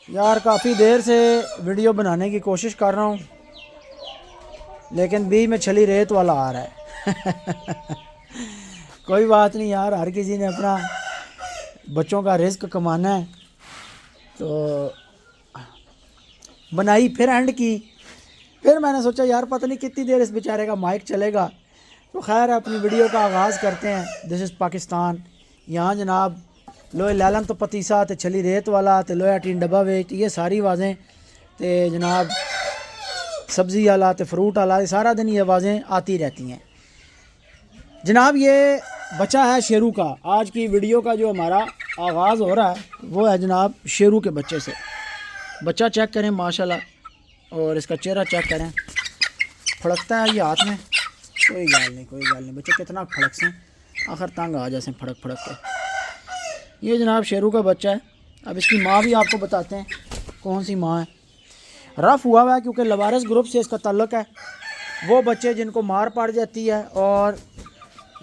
यार काफ़ी देर से वीडियो बनाने की कोशिश कर रहा हूँ, लेकिन बीच में छली रेत वाला आ रहा है। कोई बात नहीं यार, हर किसी ने अपना बच्चों का रिस्क कमाना है, तो बनाई फिर एंड की। फिर मैंने सोचा यार पता नहीं कितनी देर इस बेचारे का माइक चलेगा, तो खैर अपनी वीडियो का आगाज़ करते हैं। This is Pakistan. यहाँ जनाब लोहे लैलन तो पतीसा तो छली रेत वाला तो लोहा टीन डब्बा वेच, ये सारी आवाज़ें तो जनाब सब्ज़ी वाला तो फ्रूट वाला, सारा दिन ये आवाज़ें आती रहती हैं जनाब। ये बच्चा है शेरू का। आज की वीडियो का जो हमारा आगाज़ हो रहा है वो है जनाब शेरू के बच्चे से। बच्चा चेक करें माशाल्लाह, और इसका चेहरा चेक करें, फड़कता है ये हाथ में। कोई गल नहीं, बच्चे कितना फड़क से आखिर तंग आ जाए फड़क के। ये जनाब शेरू का बच्चा है। अब इसकी माँ भी आपको बताते हैं कौन सी माँ है। रफ़ हुआ है क्योंकि लवारिस ग्रुप से इसका ताल्लुक़ है। वो बच्चे जिनको मार पड़ जाती है और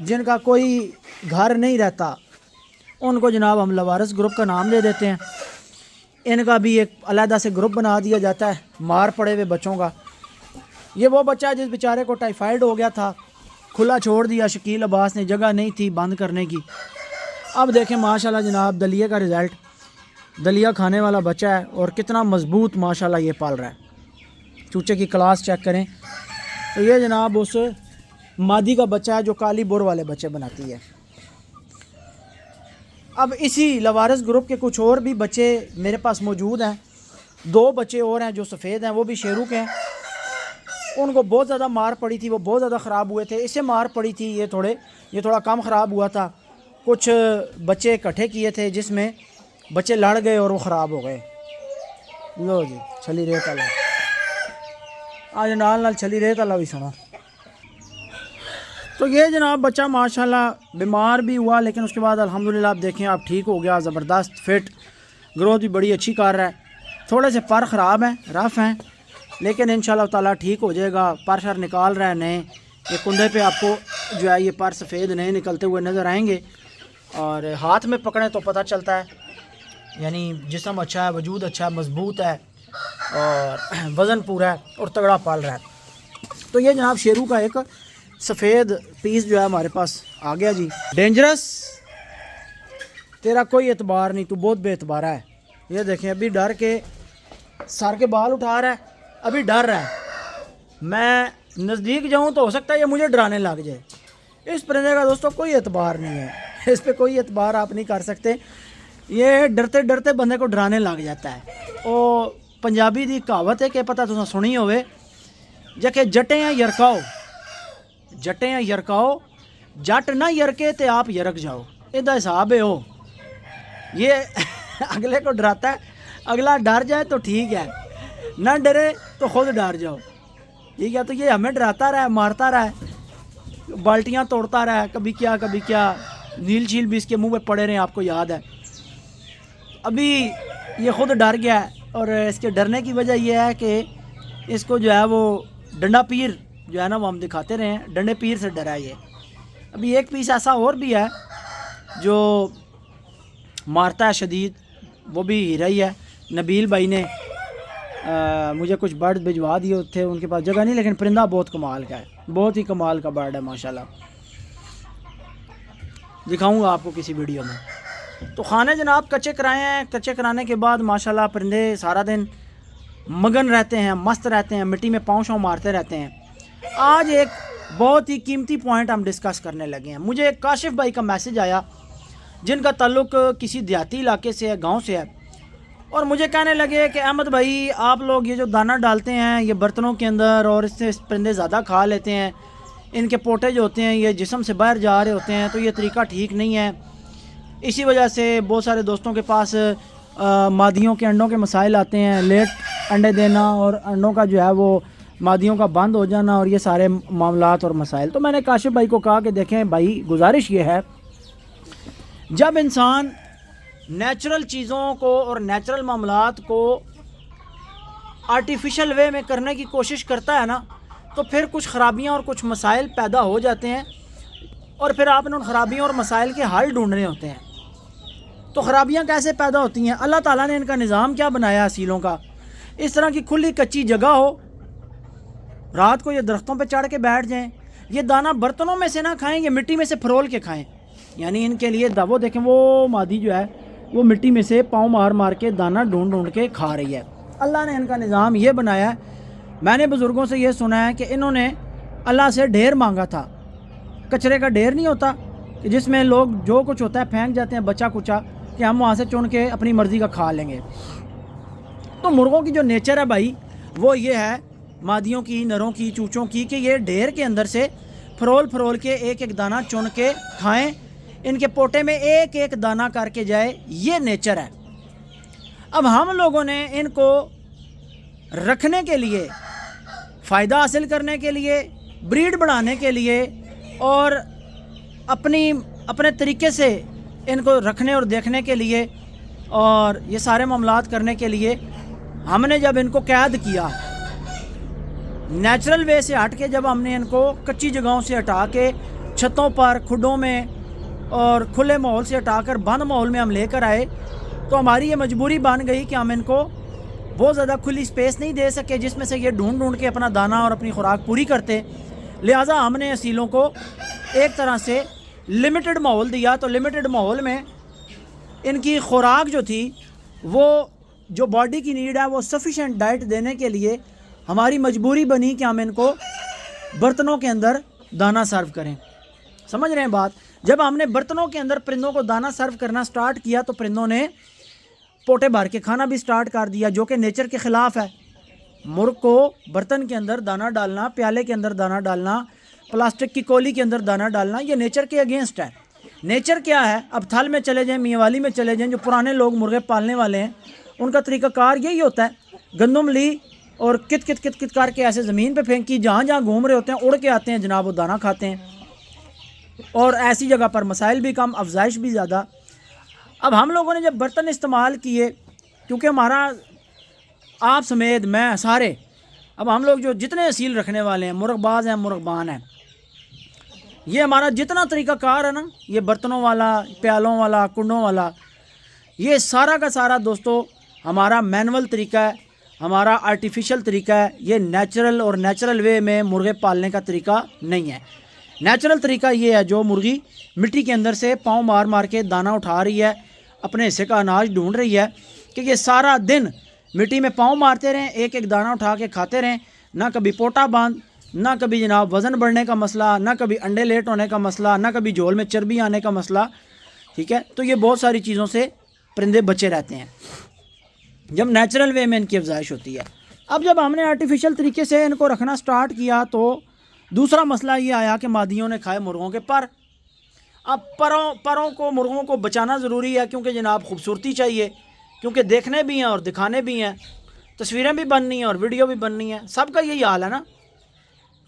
जिनका कोई घर नहीं रहता, उनको जनाब हम लवारिस ग्रुप का नाम दे देते हैं। इनका भी एक अलहदा से ग्रुप बना दिया जाता है मार पड़े हुए बच्चों का। ये वो बच्चा जिस बेचारे को टाइफाइड हो गया था, खुला छोड़ दिया शकील अब्बास ने, जगह नहीं थी बंद करने की। अब देखें माशाल्लाह जनाब दलिया का रिज़ल्ट, दलिया खाने वाला बच्चा है और कितना मज़बूत माशाल्लाह ये पाल रहा है। चूचे की क्लास चेक करें तो ये जनाब उस मादी का बच्चा है जो काली बुर वाले बच्चे बनाती है। अब इसी लवारिस ग्रुप के कुछ और भी बच्चे मेरे पास मौजूद हैं। 2 बच्चे और हैं जो सफ़ेद हैं, वो भी शेरू के हैं। उनको बहुत ज़्यादा मार पड़ी थी, वो बहुत ज़्यादा ख़राब हुए थे। इससे मार पड़ी थी, ये थोड़ा कम ख़राब हुआ था। कुछ बच्चे इकट्ठे किए थे जिसमें बच्चे लड़ गए और वो ख़राब हो गए। लो जी छली रेत वाला, आज नाल छली रेत वाला भी सुना। तो ये जनाब बच्चा माशाल्लाह बीमार भी हुआ, लेकिन उसके बाद अल्हम्दुलिल्लाह आप देखें आप ठीक हो गया, ज़बरदस्त फिट, ग्रोथ भी बड़ी अच्छी कर रहा है। थोड़े से पर ख़राब हैं, रफ़ हैं, लेकिन इंशाल्लाह ताला ठीक हो जाएगा। पर शर निकाल रहा है नए, ये कुंधे पे आपको जो है ये पर सफ़ेद नए निकलते हुए नज़र आएंगे। और हाथ में पकड़ें तो पता चलता है, यानी जिस्म अच्छा है, वजूद अच्छा है, मज़बूत है और वज़न पूरा है और तगड़ा पाल रहा है। तो ये जनाब शेरू का एक सफ़ेद पीस जो है हमारे पास आ गया जी। डेंजरस, तेरा कोई एतबार नहीं, तू बहुत बेतबारा है। ये देखें अभी डर के सर के बाल उठा रहा है, अभी डर रहा है। मैं नज़दीक जाऊं तो हो सकता है ये मुझे डराने लग जाए। इस परिंदे का दोस्तों कोई एतबार नहीं है, इस पर कोई एतबार आप नहीं कर सकते। ये डरते डरते बंदे को डराने लग जाता है। और पंजाबी दी कहावत है कि पता तुम सुनी होवे, जके जटे या यरकाओ, जटे या यरकाओ, जट ना यरके ते आप यरक जाओ। इदा हिसाब है हो। ये अगले को डराता है, अगला डर जाए तो ठीक है, ना डरे तो खुद डर जाओ, ठीक है। तो ये हमें डराता रहा है, मारता रहा है, बाल्टियाँ तोड़ता रहा है, कभी क्या नील झील भी इसके मुंह पे पड़े रहे, आपको याद है। अभी ये खुद डर गया है और इसके डरने की वजह यह है कि इसको जो है वो डंडा पीर जो है ना वो हम दिखाते रहे हैं, डंडे पीर से डरा है ये। अभी एक पीस ऐसा और भी है जो मारता है शदीद, वो भी हीरा ही है। नबील भाई ने मुझे कुछ बर्ड भिजवा दिए थे, उनके पास जगह नहीं, लेकिन परिंदा बहुत कमाल का है, बहुत ही कमाल का बर्ड है माशाल्लाह। दिखाऊंगा आपको किसी वीडियो में। तो खाने जनाब कच्चे कराए हैं, कच्चे कराने के बाद माशाल्लाह परिंदे सारा दिन मगन रहते हैं, मस्त रहते हैं, मिट्टी में पाँव शाँव मारते रहते हैं। आज एक बहुत ही कीमती पॉइंट हम डिस्कस करने लगे हैं। मुझे एक काशिफ भाई का मैसेज आया जिनका ताल्लुक़ किसी देहाती इलाके से है, गाँव से है, और मुझे कहने लगे कि अहमद भाई आप लोग ये जो दाना डालते हैं ये बर्तनों के अंदर और इससे परिंदे ज़्यादा खा लेते हैं, इनके पोटे जो होते हैं ये जिस्म से बाहर जा रहे होते हैं, तो ये तरीका ठीक नहीं है। इसी वजह से बहुत सारे दोस्तों के पास मादियों के अंडों के मसाइल आते हैं, लेट अंडे देना और अंडों का जो है वो मादियों का बंद हो जाना और ये सारे मामलात और मसाइल। तो मैंने काशिफ भाई को कहा कि देखें भाई गुजारिश ये है, जब इंसान नेचुरल चीज़ों को और नेचुरल मामलात को आर्टिफिशियल वे में करने की कोशिश करता है ना, तो फिर कुछ ख़राबियाँ और कुछ मसाइल पैदा हो जाते हैं और फिर आपने उन ख़राबियों और मसाइल के हल ढूंढने होते हैं। तो ख़राबियाँ कैसे पैदा होती हैं? अल्लाह ताला ने इनका निज़ाम क्या बनाया असीलों का? इस तरह की खुली कच्ची जगह हो, रात को ये दरख्तों पे चढ़ के बैठ जाएं, ये दाना बर्तनों में से ना खाएं, ये मिट्टी में से फरोल के खाएं। यानी इनके लिए वो देखें, वो मादी जो है वो मिट्टी में से पाँव मार मार के दाना ढूंढ ढूंढ के खा रही है। अल्लाह ने इनका निज़ाम ये बनाया है। मैंने बुज़ुर्गों से ये सुना है कि इन्होंने अल्लाह से ढेर मांगा था। कचरे का ढेर नहीं होता कि जिसमें लोग जो कुछ होता है फेंक जाते हैं बचा कुचा, कि हम वहाँ से चुन के अपनी मर्ज़ी का खा लेंगे। तो मुर्गों की जो नेचर है भाई, वो ये है, मादियों की, नरों की, चूचों की, कि ये ढेर के अंदर से फरोल फरोल के एक एक दाना चुन के खाएं, इनके पोटे में एक एक दाना करके जाए, ये नेचर है। अब हम लोगों ने इनको रखने के लिए, फ़ायदा हासिल करने के लिए, ब्रीड बढ़ाने के लिए और अपने तरीके से इनको रखने और देखने के लिए और ये सारे मामलात करने के लिए हमने जब इनको कैद किया, नेचुरल वे से हट के, जब हमने इनको कच्ची जगहों से हटा के छतों पर, खुडों में और खुले माहौल से हटाकर बंद माहौल में हम लेकर आए, तो हमारी ये मजबूरी बन गई कि हम इनको बहुत ज़्यादा खुली स्पेस नहीं दे सके जिसमें से ये ढूंढ ढूंढ के अपना दाना और अपनी खुराक पूरी करते। लिहाजा हमने असीलों को एक तरह से लिमिटेड माहौल दिया। तो लिमिटेड माहौल में इनकी खुराक जो थी, वो जो बॉडी की नीड है, वो सफिशेंट डाइट देने के लिए हमारी मजबूरी बनी कि हम इनको बर्तनों के अंदर दाना सर्व करें। समझ रहे हैं बात? जब हमने बर्तनों के अंदर परिंदों को दाना सर्व करना स्टार्ट किया तो परिंदों ने पोटे भर के खाना भी स्टार्ट कर दिया, जो कि नेचर के ख़िलाफ़ है। मुर्ग को बर्तन के अंदर दाना डालना, प्याले के अंदर दाना डालना, प्लास्टिक की कोली के अंदर दाना डालना, ये नेचर के अगेंस्ट है। नेचर क्या है? अब थल में चले जाएं, मियाँवाली में चले जाएं, जो पुराने लोग मुर्गे पालने वाले हैं, उनका तरीक़ाकार यही होता है। गंदम ली और कित कित कित कित करके ऐसे ज़मीन पे फेंकी, जहाँ जहाँ घूम रहे होते हैं उड़ के आते हैं जनाब, वो दाना खाते हैं। और ऐसी जगह पर मसाइल भी कम, अफजाइश भी ज़्यादा। अब हम लोगों ने जब बर्तन इस्तेमाल किए, क्योंकि हमारा, आप समेत मैं, सारे, अब हम लोग जो जितने असील रखने वाले हैं, मुर्गबाज हैं, मुर्गबान हैं, ये हमारा जितना तरीक़ाकार है ना, ये बर्तनों वाला, प्यालों वाला, कुंडों वाला, ये सारा का सारा दोस्तों हमारा मैनुअल तरीका है, हमारा आर्टिफिशियल तरीका है। ये नेचुरल और नेचुरल वे में मुर्गे पालने का तरीका नहीं है। नेचुरल तरीका ये है, जो मुर्गी मिट्टी के अंदर से पाँव मार मार के दाना उठा रही है, अपने हिस्से का अनाज ढूंढ रही है, कि ये सारा दिन मिट्टी में पाँव मारते रहें, एक एक दाना उठा के खाते रहें, ना कभी पोटा बांध, ना कभी जनाब वज़न बढ़ने का मसला, ना कभी अंडे लेट होने का मसला, ना कभी झोल में चर्बी आने का मसला। ठीक है, तो ये बहुत सारी चीज़ों से परिंदे बचे रहते हैं जब नेचुरल वे में इनकी अफजाइश होती है। अब जब हमने आर्टिफिशियल तरीके से इनको रखना स्टार्ट किया, तो दूसरा मसला ये आया कि मादियों ने खाए मुर्गों के पर। अब परों को, मुर्गों को बचाना ज़रूरी है, क्योंकि जनाब खूबसूरती चाहिए, क्योंकि देखने भी हैं और दिखाने भी हैं, तस्वीरें भी बननी हैं और वीडियो भी बननी है। सबका यही हाल है ना।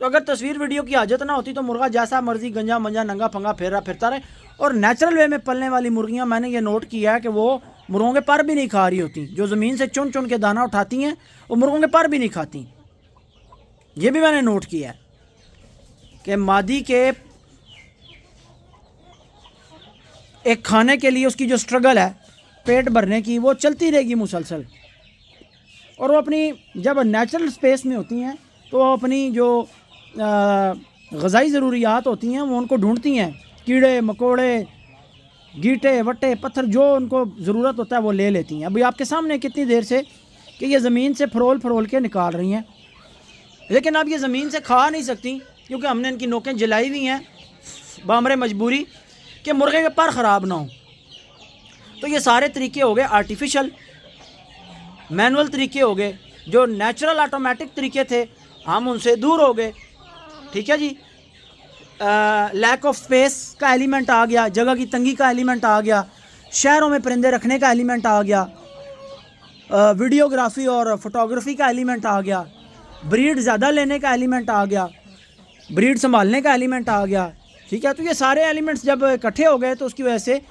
तो अगर तस्वीर वीडियो की हाजत ना होती तो मुर्गा जैसा मर्जी गंजा मंजा नंगा फंगा फिरता रहे। और नेचुरल वे में पलने वाली मुर्गियाँ, मैंने ये नोट किया है कि वो मुर्गों के पर भी नहीं खा रही होती। जो ज़मीन से चुन चुन के दाना उठाती हैं, वो मुर्गों के पर भी नहीं खाती। ये भी मैंने नोट किया है कि मादी के एक खाने के लिए उसकी जो स्ट्रगल है पेट भरने की, वो चलती रहेगी मुसलसल। और वो अपनी, जब नेचुरल स्पेस में होती हैं तो वो अपनी जो ग़िज़ाई ज़रूरियात होती हैं वो उनको ढूंढती हैं। कीड़े मकोड़े, गीटे वट्टे पत्थर, जो उनको ज़रूरत होता है वो ले लेती हैं। अभी आपके सामने कितनी देर से कि ये ज़मीन से फरोल के निकाल रही हैं, लेकिन अब ये ज़मीन से खा नहीं सकती, क्योंकि हमने इनकी नोकें जलाई हुई हैं बामरे मजबूरी कि मुर्गे के पर ख़राब ना हो। तो ये सारे तरीके हो गए आर्टिफिशियल, मैनुअल तरीके हो गए। जो नेचुरल ऑटोमेटिक तरीके थे हम उनसे दूर हो गए। ठीक है जी। लैक ऑफ स्पेस का एलिमेंट आ गया, जगह की तंगी का एलिमेंट आ गया, शहरों में परिंदे रखने का एलिमेंट आ गया, वीडियोग्राफी और फोटोग्राफी का एलिमेंट आ गया, ब्रीड ज़्यादा लेने का एलिमेंट आ गया, ब्रीड संभालने का एलिमेंट आ गया। ठीक है, तो ये सारे एलिमेंट्स जब इकट्ठे हो गए तो उसकी वजह से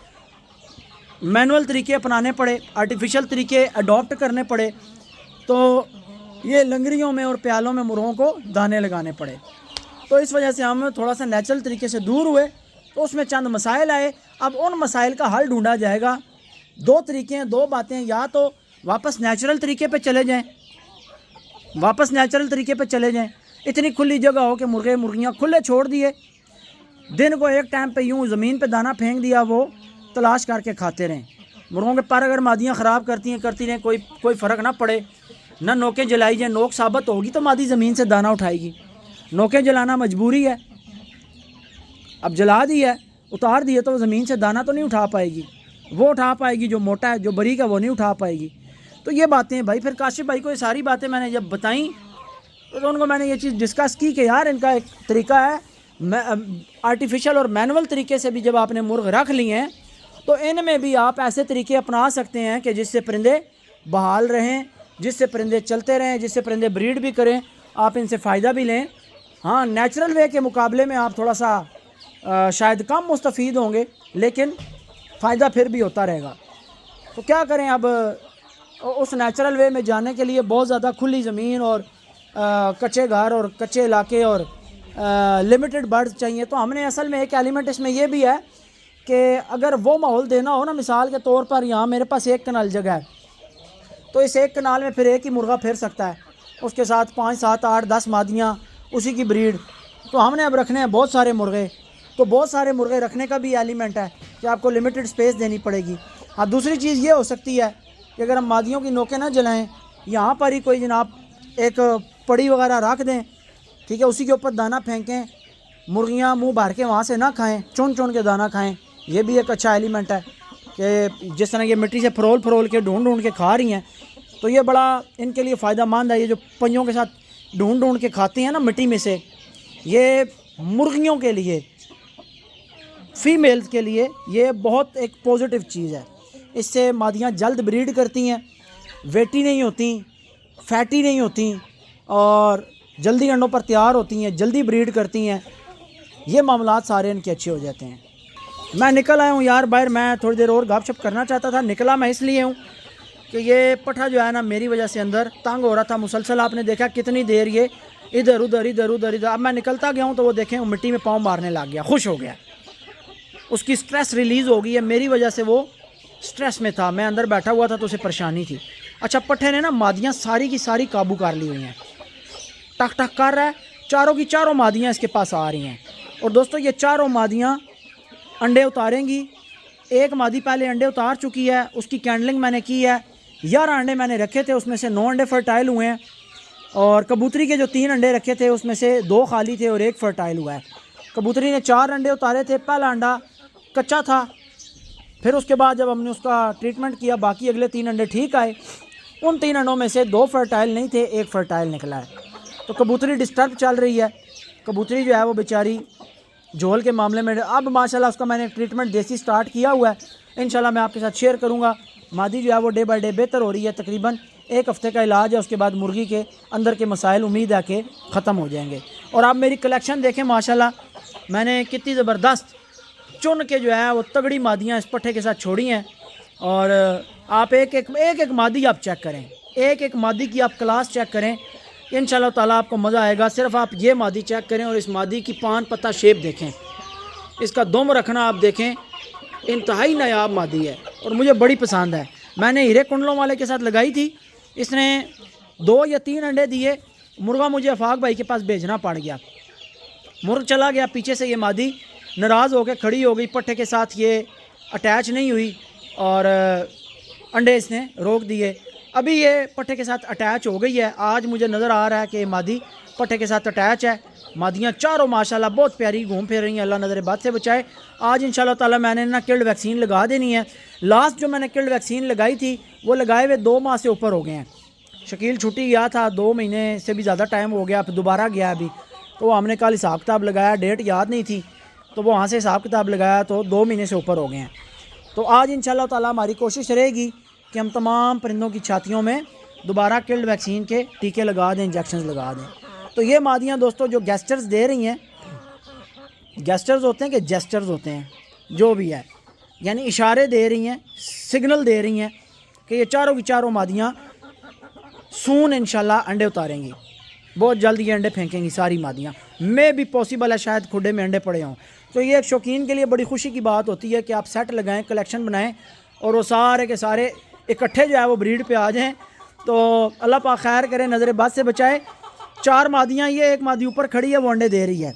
मैनुअल तरीके अपनाने पड़े, आर्टिफिशियल तरीके अडॉप्ट करने पड़े। तो ये लंगरियों में और प्यालों में मुर्गों को दाने लगाने पड़े। तो इस वजह से हम थोड़ा सा नेचुरल तरीके से दूर हुए, तो उसमें चंद मसाइल आए। अब उन मसाइल का हल ढूंढा जाएगा दो तरीके हैं, दो बातें हैं, या तो वापस नेचुरल तरीके पे चले जाएं, वापस नेचुरल तरीके पे चले जाएं। इतनी खुली जगह हो कि मुर्गे मुर्गियाँ खुले छोड़ दिए, दिन को एक टाइम पे यूँ ज़मीन पे दाना फेंक दिया, वो तलाश करके खाते रहें। मुर्गों के पर अगर मादियाँ ख़राब करती रहें, कोई फ़र्क ना पड़े, ना नोकें जलाई जाए, नोक साबित होगी तो मादी ज़मीन से दाना उठाएगी। नोकें जलाना मजबूरी है, अब जला दी है, उतार दिए तो ज़मीन से दाना तो नहीं उठा पाएगी, वो उठा पाएगी जो मोटा है, जो बारीक है वो नहीं उठा पाएगी। तो ये बातें भाई, फिर काशिफ भाई को ये सारी बातें मैंने जब बताई तो उनको मैंने ये चीज़ डिस्कस की कि यार इनका एक तरीका है, आर्टिफिशियल और मैनुअल तरीके से भी जब आपने मुर्ग रख लिए हैं तो इनमें भी आप ऐसे तरीके अपना सकते हैं कि जिससे परिंदे बहाल रहें, जिससे परिंदे चलते रहें, जिससे परिंदे ब्रीड भी करें, आप इनसे फ़ायदा भी लें। हाँ, नेचुरल वे के मुकाबले में आप थोड़ा सा शायद कम मुस्तफ़ीद होंगे, लेकिन फ़ायदा फिर भी होता रहेगा। तो क्या करें, अब उस नेचुरल वे में जाने के लिए बहुत ज़्यादा खुली ज़मीन और कच्चे घर और कच्चे इलाके और लिमिटेड बर्ड्स चाहिए। तो हमने असल में एक एलिमेंट इसमें यह भी है कि अगर वो माहौल देना हो ना, मिसाल के तौर पर यहाँ मेरे पास 1 कनाल जगह है, तो इस 1 कनाल में फिर एक ही मुर्गा फिर सकता है, उसके साथ 5, 7, 8, 10 मादियाँ उसी की ब्रीड। तो हमने अब रखने हैं बहुत सारे मुर्गे, तो बहुत सारे मुर्गे रखने का भी एलिमेंट है कि आपको लिमिटेड स्पेस देनी पड़ेगी। हाँ, दूसरी चीज़ ये हो सकती है कि अगर हम मादियों की नोकें ना जलाएं, यहाँ पर ही कोई जनाब एक पड़ी वगैरह रख दें, ठीक है, उसी के ऊपर दाना फेंकें, मुर्गियाँ मुंह भर के वहाँ से ना खाएं, चुन चुन के दाना खाएं। ये भी एक अच्छा एलिमेंट है कि जिस तरह ये मिट्टी से फरोल के ढूंढ के खा रही हैं, तो ये बड़ा इनके लिए फ़ायदा मंद है। ये जो पंजों के साथ ढूंढ के खाती हैं ना मिट्टी में से, ये मुर्गियों के लिए, फीमेल्स के लिए ये बहुत एक पॉजिटिव चीज़ है। इससे मादियाँ जल्द ब्रीड करती हैं, वेटी नहीं होती, फैटी नहीं होती और जल्दी अंडों पर तैयार होती हैं, जल्दी ब्रीड करती हैं। ये मामलात सारे इनके अच्छे हो जाते हैं। मैं निकल आया हूँ यार बाहर, मैं थोड़ी देर और गपशप करना चाहता था। निकला मैं इसलिए हूँ कि ये पठा जो है ना मेरी वजह से अंदर तंग हो रहा था मुसलसल। आपने देखा कितनी देर ये इधर उधर। अब मैं निकलता गया हूँ तो वो देखें मिट्टी में पाँव मारने लग गया, खुश हो गया, उसकी स्ट्रेस रिलीज़ हो गई है। मेरी वजह से वो स्ट्रेस में था, मैं अंदर बैठा हुआ था तो उसे परेशानी थी। अच्छा, पट्ठे ने ना मादियाँ सारी की सारी काबू कर ली हुई हैं, टक टक कर रहा है, चारों की चारों मादियाँ इसके पास आ रही हैं। और दोस्तों ये चारों मादियाँ अंडे उतारेंगी। एक मादी पहले अंडे उतार चुकी है, उसकी कैंडलिंग मैंने की है। 11 अंडे मैंने रखे थे, उसमें से 9 अंडे फर्टाइल हुए हैं। और कबूतरी के जो 3 अंडे रखे थे उसमें से 2 खाली थे और 1 फर्टाइल हुआ है। कबूतरी ने 4 अंडे उतारे थे, पहला अंडा कच्चा था, फिर उसके बाद जब हमने उसका ट्रीटमेंट किया बाकी अगले 3 अंडे ठीक आए। उन 3 अंडों में से 2 फर्टाइल नहीं थे, 1 फर्टाइल निकला है। तो कबूतरी डिस्टर्ब चल रही है। कबूतरी जो है वो बेचारी झोल के मामले में, अब माशाल्लाह उसका मैंने ट्रीटमेंट देसी स्टार्ट किया हुआ है, इंशाल्लाह मैं आपके साथ शेयर करूंगा। मादी जो है वो डे बाय डे बेहतर हो रही है, तकरीबन 1 हफ़्ते का इलाज है, उसके बाद मुर्गी के अंदर के मसाइल उम्मीद है कि ख़त्म हो जाएंगे। और आप मेरी कलेक्शन देखें माशाल्लाह, मैंने कितनी ज़बरदस्त चुन के जो है वो तगड़ी मादियाँ इस पट्ठे के साथ छोड़ी हैं। और आप एक मादी आप चेक करें, एक मादी की आप क्लास चेक करें, इंशाल्लाह ताला आपको मज़ा आएगा। सिर्फ आप ये मादी चेक करें और इस मादी की पान पत्ता शेप देखें, इसका दुम रखना आप देखें, इंतहाई नायाब मादी है और मुझे बड़ी पसंद है। मैंने हीरे कुंडलों वाले के साथ लगाई थी, इसने 2 या 3 अंडे दिए, मुर्गा मुझे अफाक भाई के पास भेजना पड़ गया, मुर्ग चला गया। पीछे से ये मादी नाराज़ होकर खड़ी हो गई, पट्ठे के साथ ये अटैच नहीं हुई और अंडे इसने रोक दिए। अभी ये पट्ठे के साथ अटैच हो गई है। आज मुझे नज़र आ रहा है कि मादी पट्ठे के साथ अटैच है। मादियाँ चारों माशाल्लाह बहुत प्यारी घूम फिर रही हैं, अल्लाह नज़र बद से बचाए। आज इंशाल्लाह ताला मैंने ना किल्ड वैक्सीन लगा देनी है। लास्ट जो मैंने किल्ड वैक्सीन लगाई थी वो लगाए हुए 2 माह से ऊपर हो गए हैं। शकील छुट्टी गया था, 2 महीने से भी ज़्यादा टाइम हो गया, फिर दोबारा गया अभी, तो हमने कल हिसाब किताब लगाया, डेट याद नहीं थी तो वो वहाँ से हिसाब किताब लगाया तो 2 महीने से ऊपर हो गए हैं। तो आज इंशाल्लाह ताला हमारी कोशिश रहेगी कि हम तमाम परिंदों की छातियों में दोबारा किल्ड वैक्सीन के टीके लगा दें, इंजेक्शन लगा दें। तो ये मादियाँ दोस्तों जो गेस्टर्स दे रही हैं, गेस्टर्स होते हैं कि जेस्टर्स होते हैं, जो भी है, यानी इशारे दे रही हैं, सिग्नल दे रही हैं कि ये चारों की चारों मादियाँ सून इंशाल्लाह अंडे उतारेंगी, बहुत जल्द ये अंडे फेंकेंगी सारी मादियाँ। मैं भी पॉसिबल है शायद खुडे में अंडे पड़े हों। तो ये एक शौकीन के लिए बड़ी खुशी की बात होती है कि आप सेट लगाएं, कलेक्शन बनाएं और वो सारे के सारे इकट्ठे जो है वो ब्रीड पे आ जाएँ। तो अल्लाह पाक खैर करे, नज़र बद से बचाए। 4 मादियाँ, ये एक मादी ऊपर खड़ी है, वो अंडे दे रही है।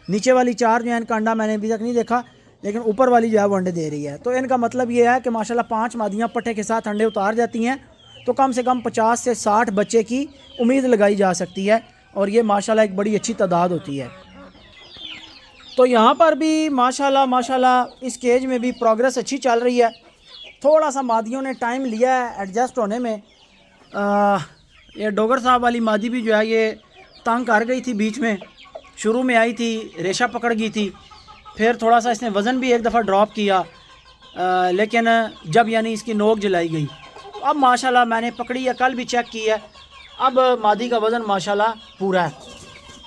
नीचे वाली 4 जो है इनका अंडा मैंने अभी तक नहीं देखा, लेकिन ऊपर वाली जो है वो अंडे दे रही है। तो इनका मतलब ये है कि माशाल्लाह 5 मादियाँ पट्टे के साथ अंडे उतार जाती हैं, तो कम से कम 50 से 60 बच्चे की उम्मीद लगाई जा सकती है, और ये माशाल्लाह एक बड़ी अच्छी तादाद होती है। तो यहाँ पर भी माशाल्लाह इस केज में भी प्रोग्रेस अच्छी चल रही है। थोड़ा सा मादियों ने टाइम लिया है एडजस्ट होने में। ये डोगर साहब वाली मादी भी जो है ये तंग कर गई थी बीच में, शुरू में आई थी, रेशा पकड़ गई थी, फिर थोड़ा सा इसने वज़न भी एक दफ़ा ड्रॉप किया, लेकिन जब यानी इसकी नोक जलाई गई, अब माशाल्लाह मैंने पकड़ी है, कल भी चेक की है, अब मादी का वज़न माशाल्लाह पूरा है।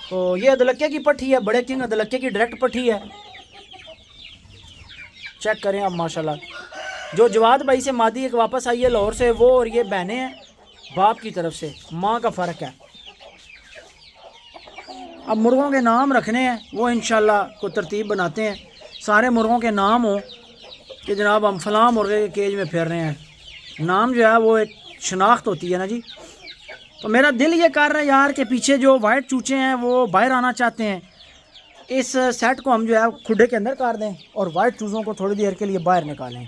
तो ये अदलक्के की पट्टी है, बड़े किंग अदलक्के की डायरेक्ट पट्टी है, चेक करें अब माशाल्लाह। जो जवाद भाई से मादी एक वापस आई है लाहौर से, वो और ये बहनें हैं बाप की तरफ से, माँ का फ़र्क है। अब मुर्गों के नाम रखने हैं, वो इंशाल्लाह को तरतीब बनाते हैं, सारे मुर्गों के नाम हो कि जनाब हम फ़लाँ मुर्गे के केज में फिर रहे हैं। नाम जो है वो एक शनाख्त होती है ना जी। तो मेरा दिल ये कर रहा है यार कि पीछे जो वाइट चूचे हैं वो बाहर आना चाहते हैं, इस सेट को हम जो है खुडे के अंदर कर दें और वाइट चूज़ों को थोड़ी देर के लिए बाहर निकालें।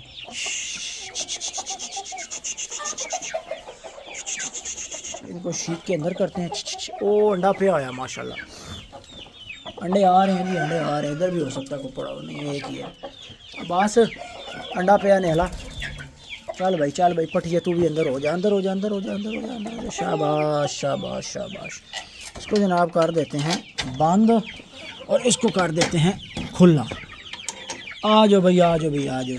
इनको शीट के अंदर करते हैं। ओ अंडा पे आया माशाल्लाह, अंडे आ रहे हैं जी, अंडे आ रहे हैं। इधर भी हो सकता है कोई पड़ा हो, नहीं एक ही है बस। अंडा पे आने वाला, चल भाई पटिया तू भी अंदर हो जा, अंदर हो जा, अंदर हो जा, अंदर हो जा, अंदर हो जा। शाबाश शाबाश शाबाश। इसको जनाब कर देते हैं बंद और इसको कर देते हैं खुला। आ जाओ भाई, आ जाओ भाई, आ जाओ,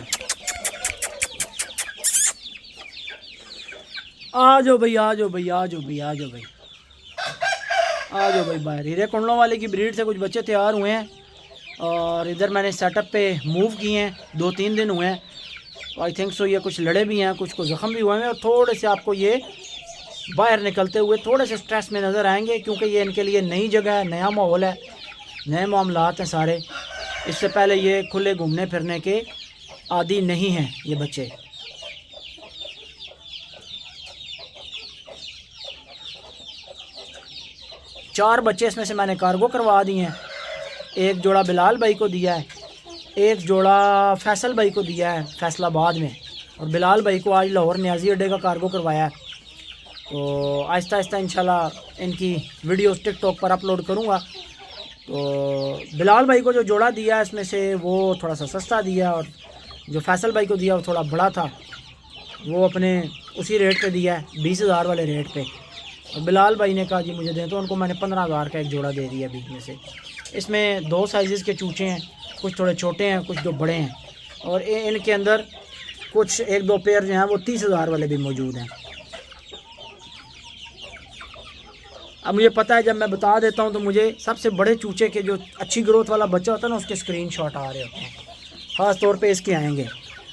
आ जाओ भाई, आ जाओ भाई, आ जाओ भाई, आ जाओ भाई, आ जाओ भाई बाहर। हीरे कुंडलों वाले की ब्रीड से कुछ बच्चे तैयार हुए हैं और इधर मैंने सेटअप पे मूव किए हैं, 2-3 दिन हुए हैं। आई थिंक सो ये कुछ लड़े भी हैं, कुछ को ज़ख़म भी हुए हैं, और थोड़े से आपको ये बाहर निकलते हुए थोड़े से स्ट्रेस में नज़र आएंगे, क्योंकि ये इनके लिए नई जगह है, नया माहौल है, नए मामलात हैं सारे। इससे पहले ये खुले घूमने फिरने के आदी नहीं हैं ये बच्चे। चार बच्चे इसमें से मैंने कार्गो करवा दिए हैं। एक जोड़ा बिलाल भाई को दिया है, एक जोड़ा फैसल भाई को दिया है फैसलाबाद में, और बिलाल भाई को आज लाहौर न्याजी अड्डे का कार्गो करवाया है। तो आहिस्ता आहिस्ता इंशाल्लाह इनकी वीडियोस टिकटॉक पर अपलोड करूँगा। तो बिलाल भाई को जो जोड़ा दिया है इसमें से वो थोड़ा सा सस्ता दिया, और जो फैसल भाई को दिया वो थोड़ा बड़ा था, वो अपने उसी रेट पे दिया है, 20,000 वाले रेट पे। और बिलाल भाई ने कहा जी मुझे दें, तो उनको मैंने 15,000 का एक जोड़ा दे दिया बीच में से। इसमें 2 साइज़ के चूचे हैं, कुछ थोड़े छोटे हैं, कुछ जो बड़े हैं, और इनके अंदर कुछ 1-2 पेयर जो हैं वो 30,000 वाले भी मौजूद हैं। अब मुझे पता है जब मैं बता देता हूं तो मुझे सबसे बड़े चूचे के जो अच्छी ग्रोथ वाला बच्चा होता है ना, उसके स्क्रीनशॉट आ रहे होते हैं, ख़ास तौर पे इसके आएंगे।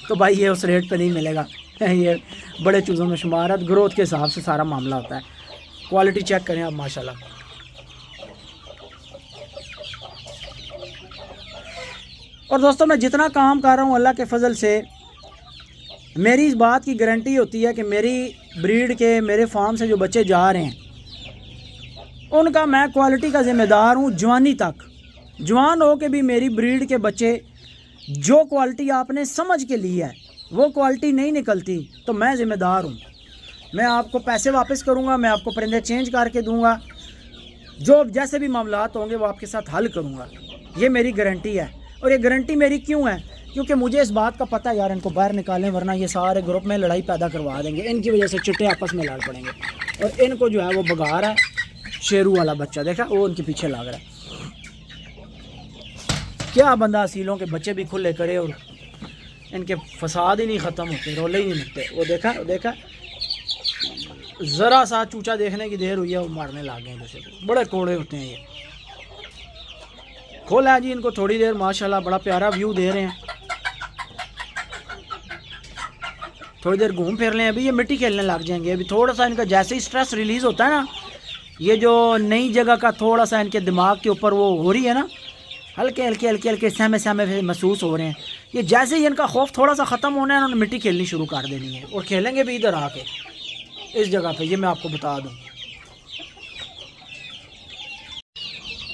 तो भाई ये उस रेट पे नहीं मिलेगा, ये बड़े चूज़ों में शुमार है, ग्रोथ के हिसाब से सारा मामला होता है। क्वालिटी चेक करें आप माशाल्लाह। और दोस्तों मैं जितना काम कर रहा हूँ अल्लाह के फजल से, मेरी इस बात की गारंटी होती है कि मेरी ब्रीड के, मेरे फार्म से जो बच्चे जा रहे हैं उनका मैं क्वालिटी का ज़िम्मेदार हूँ जवानी तक। जवान हो के भी मेरी ब्रीड के बच्चे जो क्वालिटी आपने समझ के ली है वो क्वालिटी नहीं निकलती तो मैं ज़िम्मेदार हूँ। मैं आपको पैसे वापस करूँगा, मैं आपको परिंदे चेंज करके दूँगा, जो जैसे भी मामलात होंगे वो आपके साथ हल करूँगा, ये मेरी गारंटी है। और ये गारंटी मेरी क्यों है? क्योंकि मुझे इस बात का पता है यार इनको बाहर निकालें वरना ये सारे ग्रुप में लड़ाई पैदा करवा देंगे, इनकी वजह से चिट्टे आपस में लड़ पड़ेंगे। और इनको जो है वो बगा रहा है शेरू वाला बच्चा, देखा वो उनके पीछे लग रहा है। क्या बंदा असीलों के बच्चे भी खुले करे और इनके फसाद ही नहीं ख़त्म होते, रोले ही नहीं मिटते। वो देखा ज़रा सा चूचा देखने की देर हुई है वो मारने लग गए दूसरे को। बड़े कोड़े होते हैं ये। खोला जी इनको थोड़ी देर, माशाल्लाह बड़ा प्यारा व्यू दे रहे हैं। थोड़ी देर घूम फिर लें, अभी ये मिट्टी खेलने लग जाएंगे। अभी थोड़ा सा इनका जैसे ही स्ट्रेस रिलीज़ होता है ना, ये जो नई जगह का थोड़ा सा इनके दिमाग के ऊपर वो हो रही है ना, हल्के हल्के हल्के हल्के सहमे सहमे महसूस हो रहे हैं। ये जैसे ही इनका खौफ थोड़ा सा ख़त्म होना है, इन्होंने मिट्टी खेलनी शुरू कर देनी है और खेलेंगे भी इधर आके इस जगह पे, ये मैं आपको बता दूं।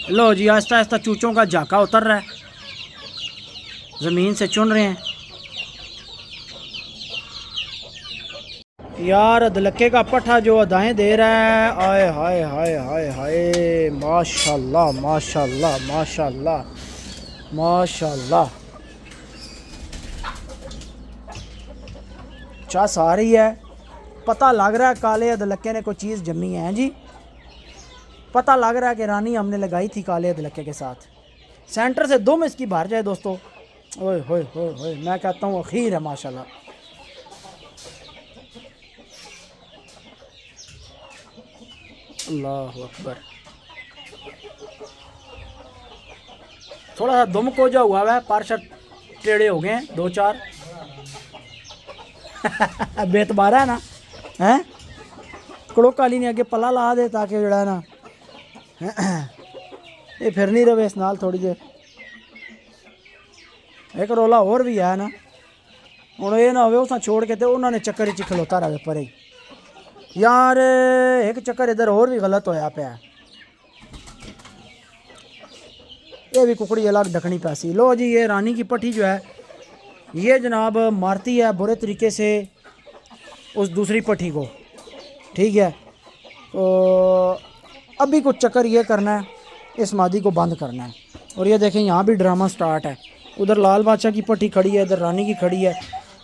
लो जी, आहिस्ता आहिस्ता चूचों का झाका उतर रहा है, ज़मीन से चुन रहे हैं। यार अदलक्के का पट्ठा जो अदाएँ दे रहा है, आए हाय हाय हाय हाय, माशाल्लाह माशाल्लाह माशाल्लाह माशाल्लाह। चास आ रही है, पता लग रहा है काले अदलक्के ने कोई चीज़ जमी है जी। पता लग रहा है कि रानी हमने लगाई थी काले अदलक्के के साथ। सेंटर से दुम इसकी भर जाए दोस्तों, ओए होए होए होए, मैं कहता हूँ अखीर है माशाल्लाह। अल्लाह अकबर। थोड़ा सा दुम कोजा हुआ है, पार शर्ट टेढ़े हो गए हैं 2-4 बेतबारा है ना, हैं कड़ो काली ने अगे पला ला दे ताकि जड़ा ना ये फिर नहीं रहे इस नाल थोड़ी देर। एक रोला और भी है ना, हूँ ये ना हो छोड़ के तो उन्होंने चक्कर च खलोता रहे पर यार। एक चक्कर इधर और भी गलत होया पे, ये भी कुकड़ी अलग ढकनी पैसी। लो जी, ये रानी की पट्टी जो है ये जनाब मारती है बुरे तरीके से उस दूसरी पट्टी को, ठीक है। तो अभी कुछ चक्कर ये करना है, इस मादी को बंद करना है। और ये देखें यहाँ भी ड्रामा स्टार्ट है। उधर लाल बादशाह की पट्टी खड़ी है, इधर रानी की खड़ी है,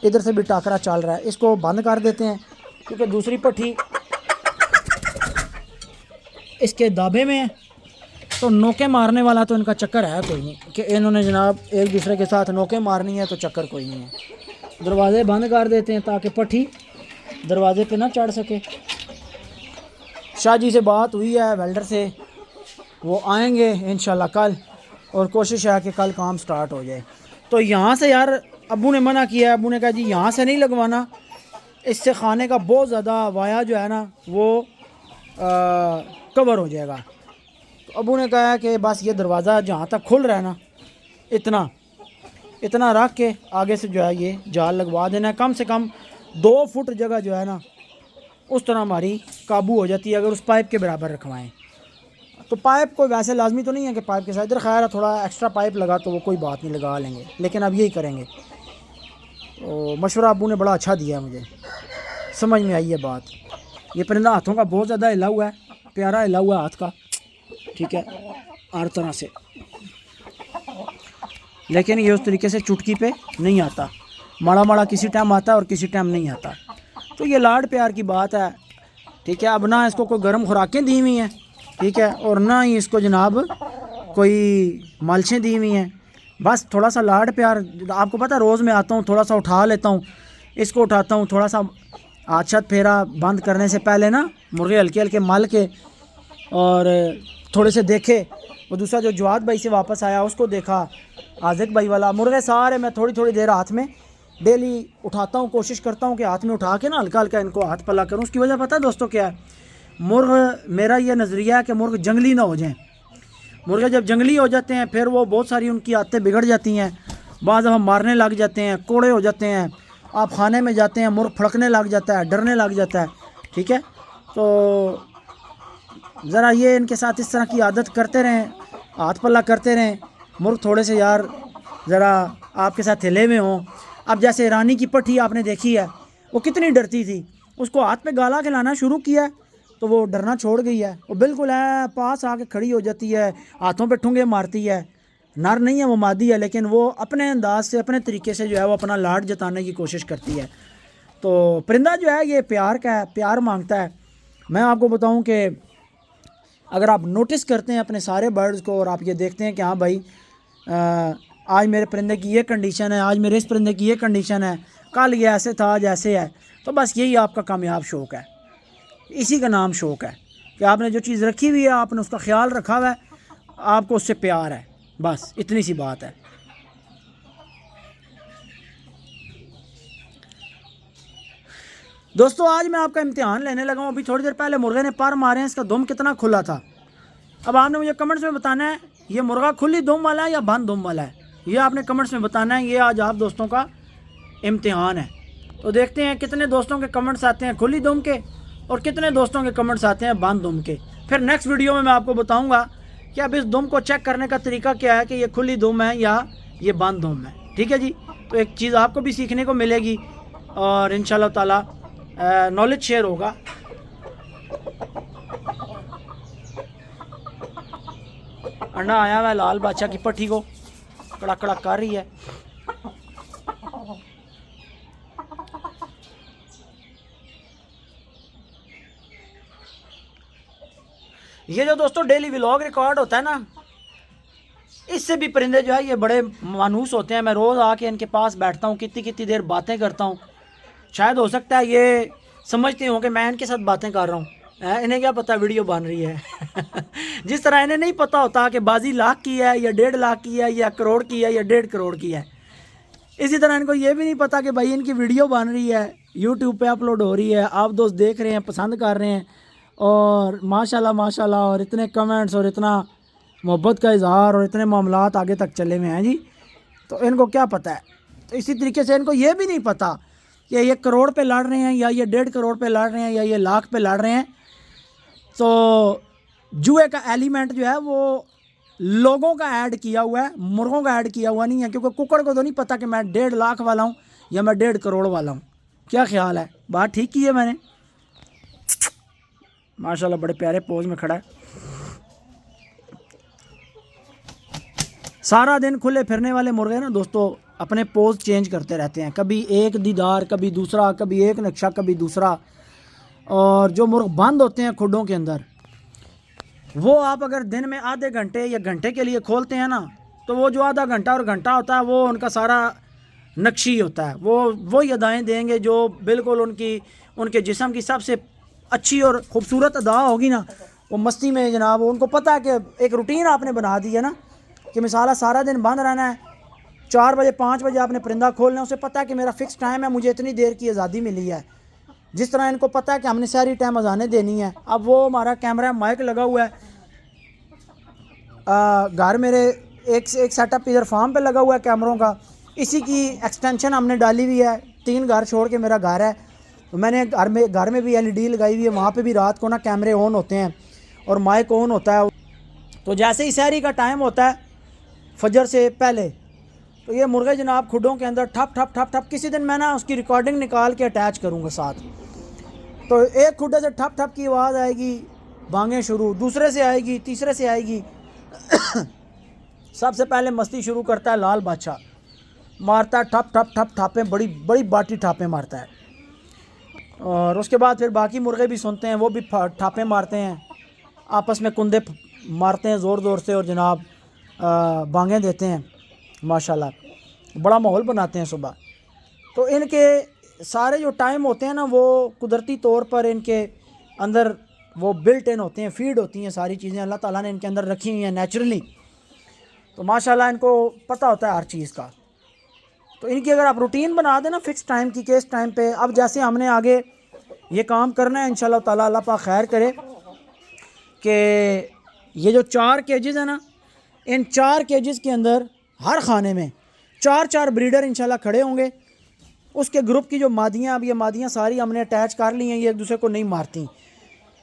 इधर से भी टाकरा चल रहा है। इसको बंद कर देते हैं क्योंकि दूसरी पट्टी इसके दाबे में है। तो नोके मारने वाला तो इनका चक्कर है कोई नहीं कि इन्होंने जनाब एक दूसरे के साथ नोके मारनी है, तो चक्कर कोई नहीं है। दरवाज़े बंद कर देते हैं ताकि पट्टी दरवाजे पे ना चढ़ सके। शाह जी से बात हुई है वेल्डर से, वो आएंगे इंशाल्लाह कल, और कोशिश है कि कल काम स्टार्ट हो जाए। तो यहाँ से यार अब्बू ने मना किया, अब्बू ने कहा जी यहाँ से नहीं लगवाना, इससे खाने का बहुत ज़्यादा वाया जो है ना वो कवर हो जाएगा। तो अब्बू ने कहा कि बस ये दरवाज़ा जहाँ तक खुल रहा है ना इतना इतना रख के आगे से जो है ये जाल लगवा देना है। कम से कम 2 फुट जगह जो है ना उस तरह हमारी काबू हो जाती है अगर उस पाइप के बराबर रखवाएं। तो पाइप कोई वैसे लाजमी तो नहीं है कि पाइप के साथ, इधर खैर थोड़ा एक्स्ट्रा पाइप लगा तो वो कोई बात नहीं, लगा लेंगे, लेकिन अब यही करेंगे। तो मशवरा अब्बू ने बड़ा अच्छा दिया, मुझे समझ में आई है बात। ये परिंदा हाथों का बहुत ज़्यादा हिला हुआ है, प्यारा हिला हुआ है हाथ का, ठीक है, हर तरह से, लेकिन ये उस तरीके से चुटकी पे नहीं आता। माड़ा माड़ा किसी टाइम आता है और किसी टाइम नहीं आता। तो ये लाड प्यार की बात है, ठीक है। अब ना इसको कोई गर्म खुराकें दी हुई हैं, ठीक है, और ना ही इसको जनाब कोई मालशें दी हुई हैं। बस थोड़ा सा लाड प्यार, आपको पता है रोज़ मैं आता हूँ थोड़ा सा उठा लेता हूँ, इसको उठाता हूँ, थोड़ा सा हाथ छत फेरा बंद करने से पहले ना मुर्गे हल्के हल्के मल के और थोड़े से देखे। वो दूसरा जो जवाद भाई से वापस आया उसको देखा, आज़िक भाई वाला, मुर्गे सारे मैं थोड़ी थोड़ी देर हाथ में डेली उठाता हूँ, कोशिश करता हूँ कि हाथ में उठा के ना हल्का हल्का इनको हाथ पला करूँ। उसकी वजह पता है दोस्तों क्या है, मुर्ग, मेरा ये नज़रिया है कि मुर्ग जंगली ना हो जाएं। मुर्गे जब जंगली हो जाते हैं फिर वो बहुत सारी उनकी आदतें बिगड़ जाती हैं। बाज़ हम मारने लग जाते हैं, कोड़े हो जाते हैं, आप खाने में जाते हैं मुर्ग फड़कने लग जाता है, डरने लग जाता है, ठीक है। तो ज़रा ये इनके साथ इस तरह की आदत करते रहें, हाथ पल्ला करते रहें, मुर्ग थोड़े से यार ज़रा आपके साथ हिले में हों। अब जैसे रानी की पट्टी आपने देखी है, वो कितनी डरती थी, उसको हाथ पे गाला खिलाना शुरू किया तो वो डरना छोड़ गई है। वो बिल्कुल है पास आके खड़ी हो जाती है, हाथों पे ठुंगे मारती है। नर नहीं है वो, मादी है, लेकिन वो अपने अंदाज से अपने तरीके से जो है वो अपना लाड जताने की कोशिश करती है। तो परिंदा जो है ये प्यार का है, प्यार मांगता है। मैं आपको बताऊं कि अगर आप नोटिस करते हैं अपने सारे बर्ड्स को और आप ये देखते हैं कि हाँ भाई आज मेरे परिंदे की ये कंडीशन है, आज मेरे इस परिंदे की ये कंडीशन है, कल ये ऐसे था आज ऐसे है, तो बस यही आपका कामयाब शौक़ है, इसी का नाम शौक़ है कि आपने जो चीज़ रखी हुई है आपने उसका ख्याल रखा हुआ है, आपको उससे प्यार है, बस इतनी सी बात है। दोस्तों आज मैं आपका इम्तिहान लेने लगा हूँ। अभी थोड़ी देर पहले मुर्गे ने पर मारे हैं, इसका दुम कितना खुला था। अब आपने मुझे कमेंट्स में बताना है ये मुर्गा खुली दुम वाला है या बंद दुम वाला है, ये आपने कमेंट्स में बताना है। ये आज आप दोस्तों का इम्तिहान है। तो देखते हैं कितने दोस्तों के कमेंट्स आते हैं खुली दुम के और कितने दोस्तों के कमेंट्स आते हैं बंद दुम के। फिर नेक्स्ट वीडियो में मैं आपको बताऊंगा कि अब इस दुम को चेक करने का तरीका क्या है कि ये खुली दुम है या ये बंद दुम है। ठीक है जी, तो एक चीज़ आपको भी सीखने को मिलेगी और इंशाल्लाह ताला नॉलेज शेयर होगा। अंडा आया हुआ है लाल बादशाह की पट्टी को कड़क कड़क कर रही है। ये जो दोस्तों डेली व्लॉग रिकॉर्ड होता है ना, इससे भी परिंदे जो है ये बड़े मानूस होते हैं। मैं रोज़ आके इनके पास बैठता हूँ, कितनी कितनी देर बातें करता हूँ। शायद हो सकता है ये समझते हों कि मैं इनके साथ बातें कर रहा हूँ, इन्हें क्या पता वीडियो बन रही है। जिस तरह इन्हें नहीं पता होता कि बाजी लाख की है या 1.5 लाख की है या करोड़ की है या 1.5 करोड़ की है, इसी तरह इनको ये भी नहीं पता कि भाई इनकी वीडियो बन रही है, यूट्यूब पे अपलोड हो रही है, आप दोस्त देख रहे हैं, पसंद कर रहे हैं और माशाल्लाह माशाल्लाह, और इतने कमेंट्स और इतना मोहब्बत का इजहार और इतने मामलात आगे तक चले हुए हैं जी। तो इनको क्या पता है। तो इसी तरीके से इनको ये भी नहीं पता कि ये करोड़ पे लड़ रहे हैं या ये 1.5 करोड़ पे लड़ रहे हैं या ये लाख पे लड़ रहे हैं। तो जुए का एलिमेंट जो है वो लोगों का ऐड किया हुआ है, मुर्गों का ऐड किया हुआ नहीं है। क्योंकि कुकड़ को तो नहीं पता कि मैं 1.5 लाख वाला हूँ या मैं 1.5 करोड़ वाला हूँ। क्या ख्याल है, बात ठीक की है मैंने? माशाल्लाह बड़े प्यारे पोज में खड़ा है। सारा दिन खुले फिरने वाले मुर्गे ना दोस्तों अपने पोज चेंज करते रहते हैं, कभी एक दीदार, कभी दूसरा, कभी एक नक्शा, कभी दूसरा। और जो मुर्ग बंद होते हैं खुडों के अंदर, वो आप अगर दिन में आधे घंटे या घंटे के लिए खोलते हैं ना, तो वो जो आधा घंटा और घंटा होता है वो उनका सारा नक्शी होता है। वो अदाएँ देंगे जो बिल्कुल उनके जिस्म की सबसे अच्छी और ख़ूबसूरत अदा होगी ना, वो मस्ती में जनाब। उनको पता है कि एक रूटीन आपने बना दी है ना कि मिसाल सारा दिन बंद रहना है, 4 बजे 5 बजे आपने परिंदा खोलना है। उसे पता है कि मेरा फ़िक्स टाइम है, मुझे इतनी देर की आज़ादी मिली है। जिस तरह इनको पता है कि हमने सारी टाइम अजानें देनी है। अब वो हमारा कैमरा माइक लगा हुआ है घर मेरे, एक सेटअप इधर फार्म पे लगा हुआ है कैमरों का, इसी की एक्सटेंशन हमने डाली हुई है। 3 घर छोड़ के मेरा घर है, तो मैंने घर में भी LED लगाई हुई है। वहाँ पे भी रात को ना कैमरे ऑन होते हैं और माइक ऑन होता है। तो जैसे ही सहरी का टाइम होता है फजर से पहले, तो ये मुर्गे जनाब खुडों के अंदर ठप ठप ठप ठप। किसी दिन मैं ना उसकी रिकॉर्डिंग निकाल के अटैच करूँगा साथ। तो एक खुडे से ठप ठप की आवाज़ आएगी, भांगें शुरू, दूसरे से आएगी, तीसरे से आएगी। सबसे पहले मस्ती शुरू करता है लाल बादशाह, मारता है ठप ठप ठप ठापे, बड़ी बड़ी बाटी ठापे मारता है। और उसके बाद फिर बाकी मुर्गे भी सुनते हैं, वो भी ठापे मारते हैं, आपस में कुंदे मारते हैं ज़ोर ज़ोर से और जनाब बांगें देते हैं। माशाल्लाह बड़ा माहौल बनाते हैं सुबह। तो इनके सारे जो टाइम होते हैं ना, वो कुदरती तौर पर इनके अंदर वो बिल्ट इन होते हैं, फीड होती हैं सारी चीज़ें अल्लाह ताला ने इनके अंदर रखी हुई हैं नेचुरली। तो माशाल्लाह इनको पता होता है हर चीज़ का। तो इनकी अगर आप रूटीन बना दें ना फिक्स टाइम की, किस टाइम पे, अब जैसे हमने आगे ये काम करना है इंशाल्लाह ताला, अल्लाह पाक खैर करे कि ये जो 4 केजेस हैं ना, इन 4 केजेस के अंदर हर खाने में 4 ब्रीडर इंशाल्लाह खड़े होंगे। उसके ग्रुप की जो मादियाँ, अब ये मादियाँ सारी हमने अटैच कर ली हैं, ये एक दूसरे को नहीं मारती।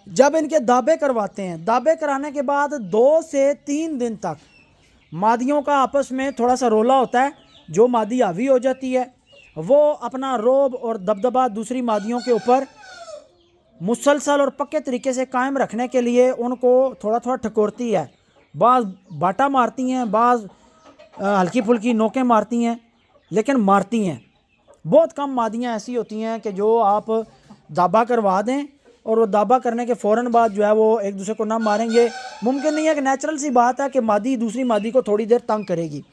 जब इनके दाबे करवाते हैं, दाबे कराने के बाद 2 से 3 दिन तक मादियों का आपस में थोड़ा सा रोला होता है। जो मादी हावी हो जाती है वो अपना रोब और दबदबा दूसरी मादियों के ऊपर मुसलसल और पक्के तरीके से कायम रखने के लिए उनको थोड़ा थोड़ा ठकोरती है। बाज़ बाटा मारती हैं, बाज़ हल्की फुल्की नोकें मारती हैं, लेकिन मारती हैं। बहुत कम मादियाँ ऐसी होती हैं कि जो आप दाबा करवा दें और वो दाबा करने के फ़ौरन बाद जो है वो एक दूसरे को ना मारेंगे। मुमकिन नहीं है कि नेचुरल सी बात है कि मादी दूसरी मादी को थोड़ी देर तंग करेगी।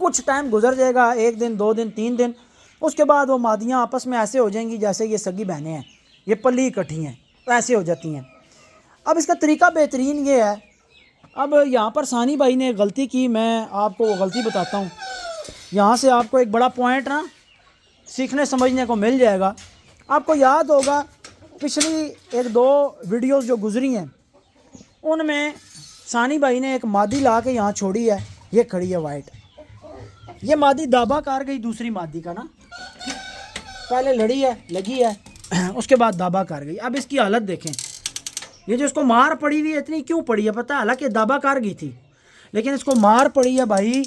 कुछ टाइम गुजर जाएगा, 1 दिन 2 दिन 3 दिन, उसके बाद वो मादियाँ आपस में ऐसे हो जाएंगी जैसे ये सगी बहनें हैं, ये पल्ली इकट्ठी हैं, तो ऐसे हो जाती हैं। अब इसका तरीका बेहतरीन ये है। अब यहाँ पर सानी भाई ने गलती की, मैं आपको वो गलती बताता हूँ। यहाँ से आपको एक बड़ा पॉइंट ना सीखने समझने को मिल जाएगा। आपको याद होगा पिछली 1-2 वीडियोस जो गुजरी हैं उनमें सानी भाई ने एक मादी ला के यहाँ छोड़ी है, ये खड़ी है वाइट। ये मादी दाबा कर गई दूसरी मादी का ना, पहले लड़ी है लगी है उसके बाद दाबा कर गई। अब इसकी हालत देखें, ये जो इसको मार पड़ी हुई है इतनी क्यों पड़ी है पता है? हालांकि दाबा कर गई थी लेकिन इसको मार पड़ी है भाई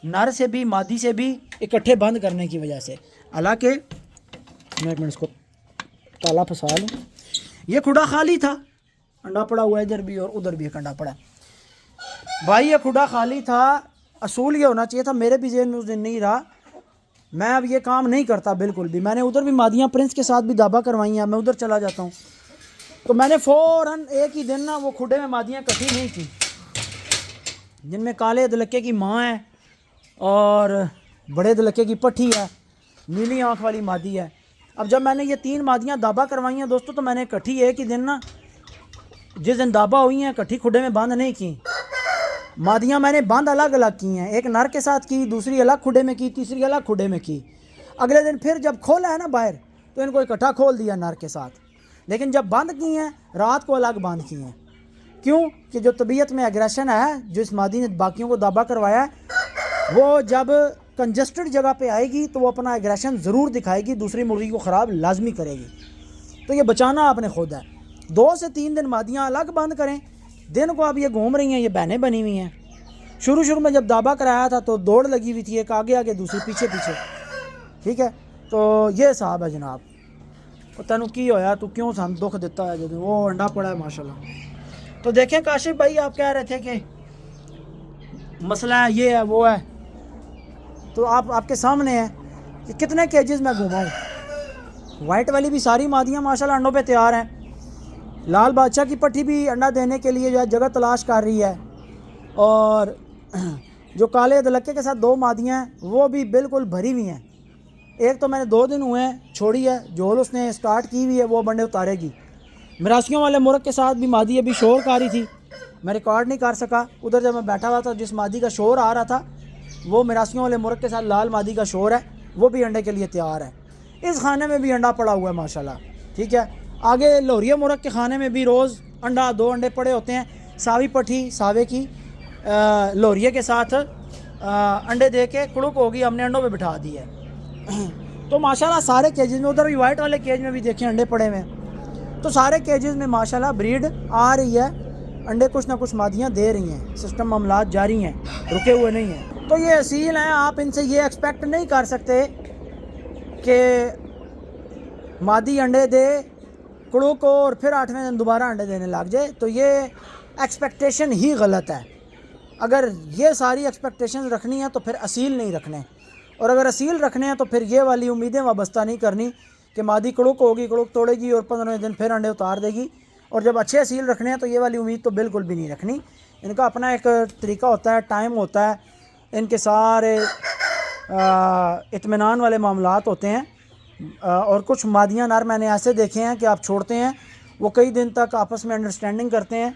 नर से भी मादी से भी इकट्ठे बंद करने की वजह से। हालांकि मैं एक मिनट इसको ताला फंसा लूँ। ये खुडा खाली था, अंडा पड़ा हुआ है इधर भी और उधर भी एक अंडा पड़ा भाई। ये खुडा खाली था, असूल ये होना चाहिए था, मेरे भी जेहन में उस दिन नहीं रहा। मैं अब ये काम नहीं करता बिल्कुल भी। मैंने उधर भी मादियाँ प्रिंस के साथ भी दाबा करवाई हैं, मैं उधर चला जाता हूँ तो मैंने फ़ौरन एक ही दिन ना वो खुडे में मादियाँ इकट्ठी नहीं की, जिनमें काले दलक्के की माँ है और बड़े दलक्के की पट्ठी है, नीली आँख वाली मादी है। अब जब मैंने ये 3 मादियाँ दाबा करवाई हैं दोस्तों, तो मैंने इकट्ठी एक ही दिन ना, जिस दिन दाबा हुई हैं इकट्ठी खुडे में बंद नहीं की। मादियाँ मैंने बंद अलग अलग की हैं, एक नर के साथ की, दूसरी अलग खुडे में की, तीसरी अलग खुडे में की। अगले दिन फिर जब खोला है ना बाहर तो इनको इकट्ठा खोल दिया नर के साथ। लेकिन जब बंद की हैं रात को अलग बंद की हैं। क्यों? कि जो तबीयत में एग्रेशन है, जो इस मादी ने बाकियों को दाबा करवाया है, वो जब कंजस्टेड जगह पे आएगी तो वो अपना एग्रेशन ज़रूर दिखाएगी, दूसरी मुर्गी को ख़राब लाजमी करेगी। तो ये बचाना आपने खुद है। 2 से 3 दिन मादियाँ अलग बंद करें, दिन को अब ये घूम रही हैं, ये बहनें बनी हुई हैं। शुरू में जब दाबा कराया था तो दौड़ लगी हुई थी, एक आगे आगे दूसरी पीछे पीछे, ठीक है। तो ये साहब है जनाब, तेनू की होया, तू क्यों सन दुख दिता है? जो वो अंडा पड़ा है माशाल्लाह। तो देखें काशिफ भाई, आप कह रहे थे कि मसला है ये है वो है, तो आपके सामने है कि कितने केजेस मैं घुमाऊँ। वाइट वाली भी सारी मादियाँ माशाल्लाह अंडों पे तैयार हैं। लाल बादशाह की पट्टी भी अंडा देने के लिए जो है जगह तलाश कर रही है, और जो काले दलक्के के साथ 2 मादियाँ हैं वो भी बिल्कुल भरी हुई हैं। एक तो मैंने 2 दिन हुए हैं छोड़ी है, जोल उसने स्टार्ट की हुई है, वो बंडे उतारेगी। मिरासियों वाले मुर्ग के साथ भी मादी अभी शोर कर रही थी, मैं रिकॉर्ड नहीं कर सका। उधर जब मैं बैठा हुआ था, जिस मादी का शोर आ रहा था वो मिरासियों वाले मुर्ग के साथ लाल मादी का शोर है, वो भी अंडे के लिए तैयार है। इस खाने में भी अंडा पड़ा हुआ है माशाल्लाह, ठीक है। आगे लोहरिया मुर्ग के खाने में भी रोज़ 2 अंडे पड़े होते हैं। सावी पट्टी सावे की लोहरिया के साथ अंडे दे के कुड़ुक होगी, हमने अंडों पे बिठा दी है। तो माशाल्लाह सारे केजेस में, उधर भी वाइट वाले केज में भी देखें अंडे पड़े हुए हैं। तो सारे केजेस में माशाल्लाह ब्रीड आ रही है, अंडे कुछ ना कुछ मादियाँ दे रही हैं, सिस्टम मामलात जारी हैं, रुके हुए नहीं हैं। तो ये असील हैं, आप इनसे ये एक्सपेक्ट नहीं कर सकते कि मादी अंडे दे कुड़ू को और फिर 8वें दिन दोबारा अंडे देने लग जाए। तो ये एक्सपेक्टेशन ही गलत है। अगर ये सारी एक्सपेक्टेशन रखनी है तो फिर असील नहीं रखने, और अगर असील रखने हैं तो फिर ये वाली उम्मीदें वाबस्ता नहीं करनी कि मादी कड़ुक होगी, कड़ुक तोड़ेगी और 15वें दिन फिर अंडे उतार देगी। और जब अच्छे असील रखने हैं तो ये वाली उम्मीद तो बिल्कुल भी नहीं रखनी। इनका अपना एक तरीका होता है, टाइम होता है, इनके सारे इत्मीनान वाले मामलात होते हैं। और कुछ मादियाँ नर मैंने ऐसे देखे हैं कि आप छोड़ते हैं, वो कई दिन तक आपस में अंडरस्टैंडिंग करते हैं